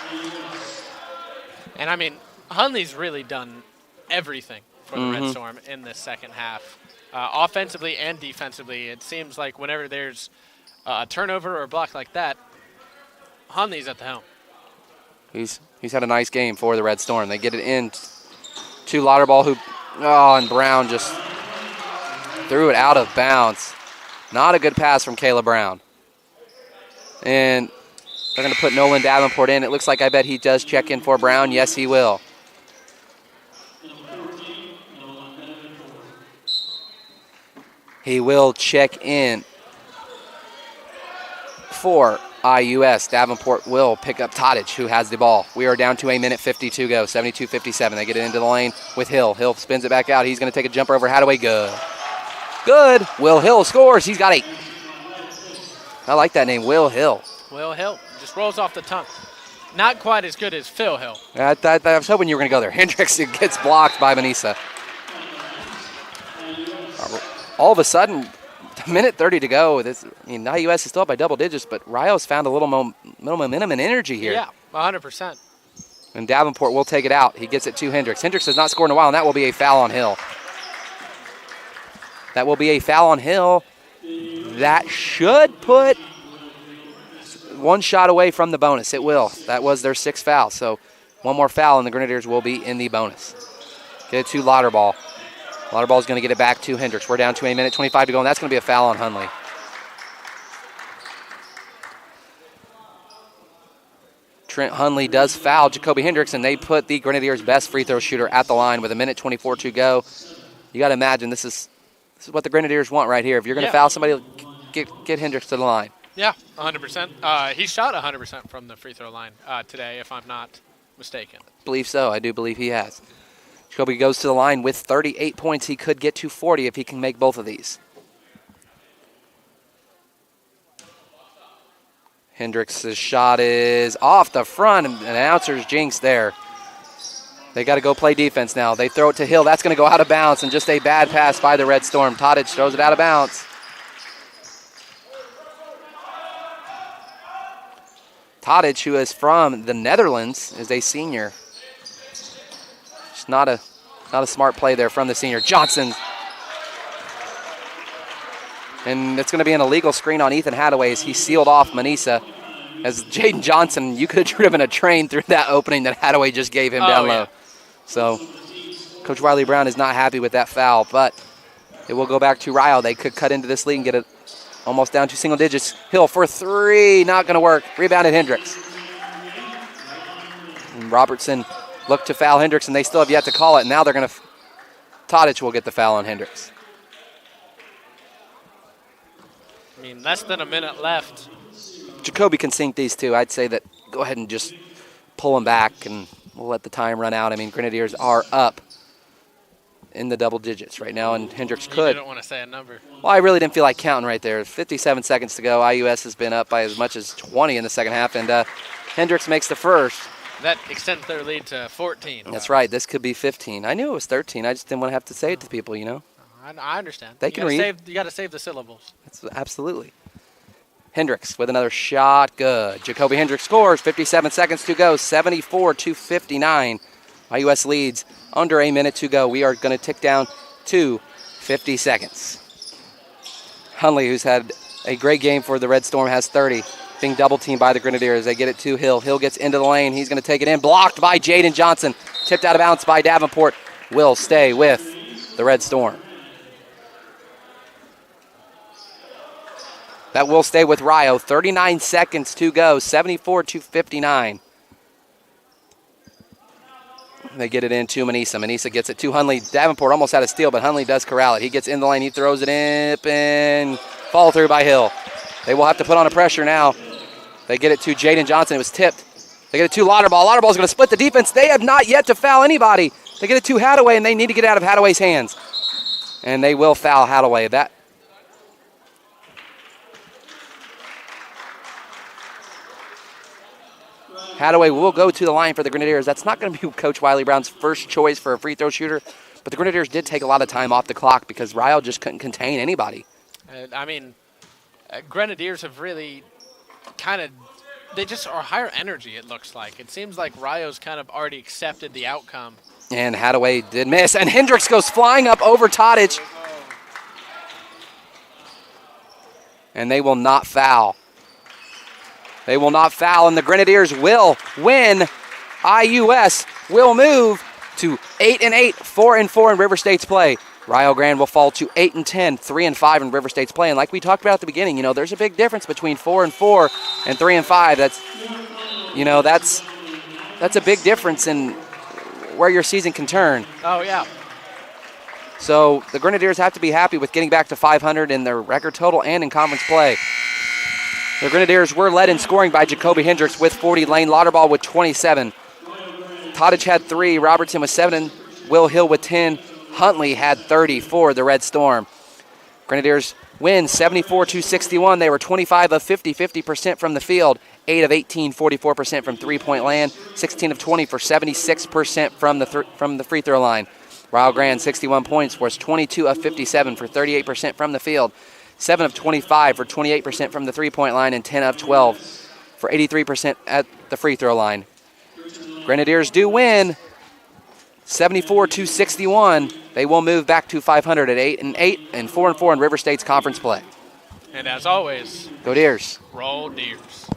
B: And, I mean, Hunley's really done everything for the Red Storm in this second half. Offensively and defensively, it seems like whenever there's a turnover or a block like that, Hunley's at the helm.
A: He's had a nice game for the Red Storm. They get it in to Lauterball, and Brown just threw it out of bounds. Not a good pass from Kayla Brown. And they're going to put Nolan Davenport in. It looks like I bet he does check in for Brown. Yes, he will. He will check in for IUS. Davenport will pick up Todich, who has the ball. We are down to a minute 52 to go, 72-57. They get it into the lane with Hill. Hill spins it back out. He's going to take a jumper over Hadaway. Good. Will Hill scores. He's got 8. I like that name, Will Hill.
B: Will Hill just rolls off the tongue. Not quite as good as Phil Hill.
A: I was hoping you were going to go there. Hendricks gets blocked by Manisa. All of a sudden, a minute 30 to go. IUS is still up by double digits, but Rio's found a little momentum and energy here.
B: Yeah, 100%.
A: And Davenport will take it out. He gets it to Hendricks. Hendricks has not scored in a while, and that will be a foul on Hill. That will be a foul on Hill. That should put one shot away from the bonus. It will. That was their 6th foul. So one more foul, and the Grenadiers will be in the bonus. Get it to Lauterball. Lauterball is going to get it back to Hendricks. We're down to a minute 25 to go, and that's going to be a foul on Hundley. Trent Hundley does foul Jacoby Hendricks, and they put the Grenadiers' best free throw shooter at the line with a minute 24 to go. You got to imagine this is what the Grenadiers want right here. If you're going to foul somebody, get Hendricks to the line.
B: Yeah, 100%. He shot 100% from the free throw line today, if I'm not mistaken.
A: Believe so. I do believe he has. Jacoby goes to the line with 38 points. He could get to 40 if he can make both of these. Hendricks' shot is off the front, and announcer's jinx there. They got to go play defense now. They throw it to Hill. That's going to go out of bounds, and just a bad pass by the Red Storm. Tadic throws it out of bounds. Tadic, who is from the Netherlands, is a senior. It's not a smart play there from the senior. Johnson. And it's going to be an illegal screen on Ethan Hadaway as he sealed off Manisa. As Jaden Johnson, you could have driven a train through that opening that Hadaway just gave him down low. So Coach Wiley Brown is not happy with that foul, but it will go back to Ryle. They could cut into this lead and get it almost down to single digits. Hill for 3, not going to work. Rebounded Hendricks. And Robertson looked to foul Hendricks, and they still have yet to call it. Now they're going to Tadic will get the foul on Hendricks.
B: I mean, less than a minute left.
A: Jacoby can sink these two. I'd say that go ahead and just pull them back, and we'll let the time run out. I mean, Grenadiers are up in the double digits right now, and Hendricks could.
B: You didn't want to say a number.
A: Well, I really didn't feel like counting right there. 57 seconds to go. IUS has been up by as much as 20 in the second half, and Hendricks makes the first.
B: That extends their lead to 14.
A: That's right. This could be 15. I knew it was 13. I just didn't want to have to say it to people, you know.
B: I understand.
A: They can read.
B: You got to save the syllables.
A: That's absolutely. Hendricks with another shot. Good. Jacoby Hendricks scores. 57 seconds to go. 74-59. IUS leads. Under a minute to go. We are going to tick down to 50 seconds. Hundley, who's had a great game for the Red Storm, has 30. Being double teamed by the Grenadiers. They get it to Hill. Hill gets into the lane. He's going to take it in. Blocked by Jaden Johnson. Tipped out of bounds by Davenport. Will stay with the Red Storm. That will stay with Rio. 39 seconds to go. 74-59. They get it in to Manisa. Manisa gets it to Hundley. Davenport almost had a steal, but Hundley does corral it. He gets in the lane. He throws it in and fall through by Hill. They will have to put on a pressure now. They get it to Jaden Johnson. It was tipped. They get it to Lauterball. Lauterball is going to split the defense. They have not yet to foul anybody. They get it to Hadaway, and they need to get it out of Hadaway's hands. And they will foul Hadaway. Hadaway will go to the line for the Grenadiers. That's not going to be Coach Wiley Brown's first choice for a free throw shooter, but the Grenadiers did take a lot of time off the clock because Ryle just couldn't contain anybody.
B: Grenadiers have really they just are higher energy, it looks like. It seems like Ryo's kind of already accepted the outcome.
A: And Hadaway did miss, and Hendricks goes flying up over Tadic. And they will not foul. They will not foul, and the Grenadiers will win. IUS will move to 8-8, 4-4 in River State's play. Rio Grande will fall to 8-10, 3-5 in River State's play. And like we talked about at the beginning, there's a big difference between 4-4 and 3-5. That's a big difference in where your season can turn.
B: Oh, yeah.
A: So the Grenadiers have to be happy with getting back to 500 in their record total and in conference play. The Grenadiers were led in scoring by Jacoby Hendricks with 40, Lane Lauterball with 27. Tadic had 3, Robertson with 7, Will Hill with 10, Huntley had 30 for the Red Storm. Grenadiers win 74-61. They were 25 of 50, 50% from the field, 8 of 18, 44% from three-point land, 16 of 20 for 76% from the free throw line. Rio Grande, 61 points, was 22 of 57 for 38% from the field, 7 of 25 for 28% from the three-point line, and 10 of 12 for 83% at the free throw line. Grenadiers do win 74-61. They will move back to 500 at 8-8 and 4-4 in River State's conference play.
B: And as always,
A: go Deers.
B: Roll Deers.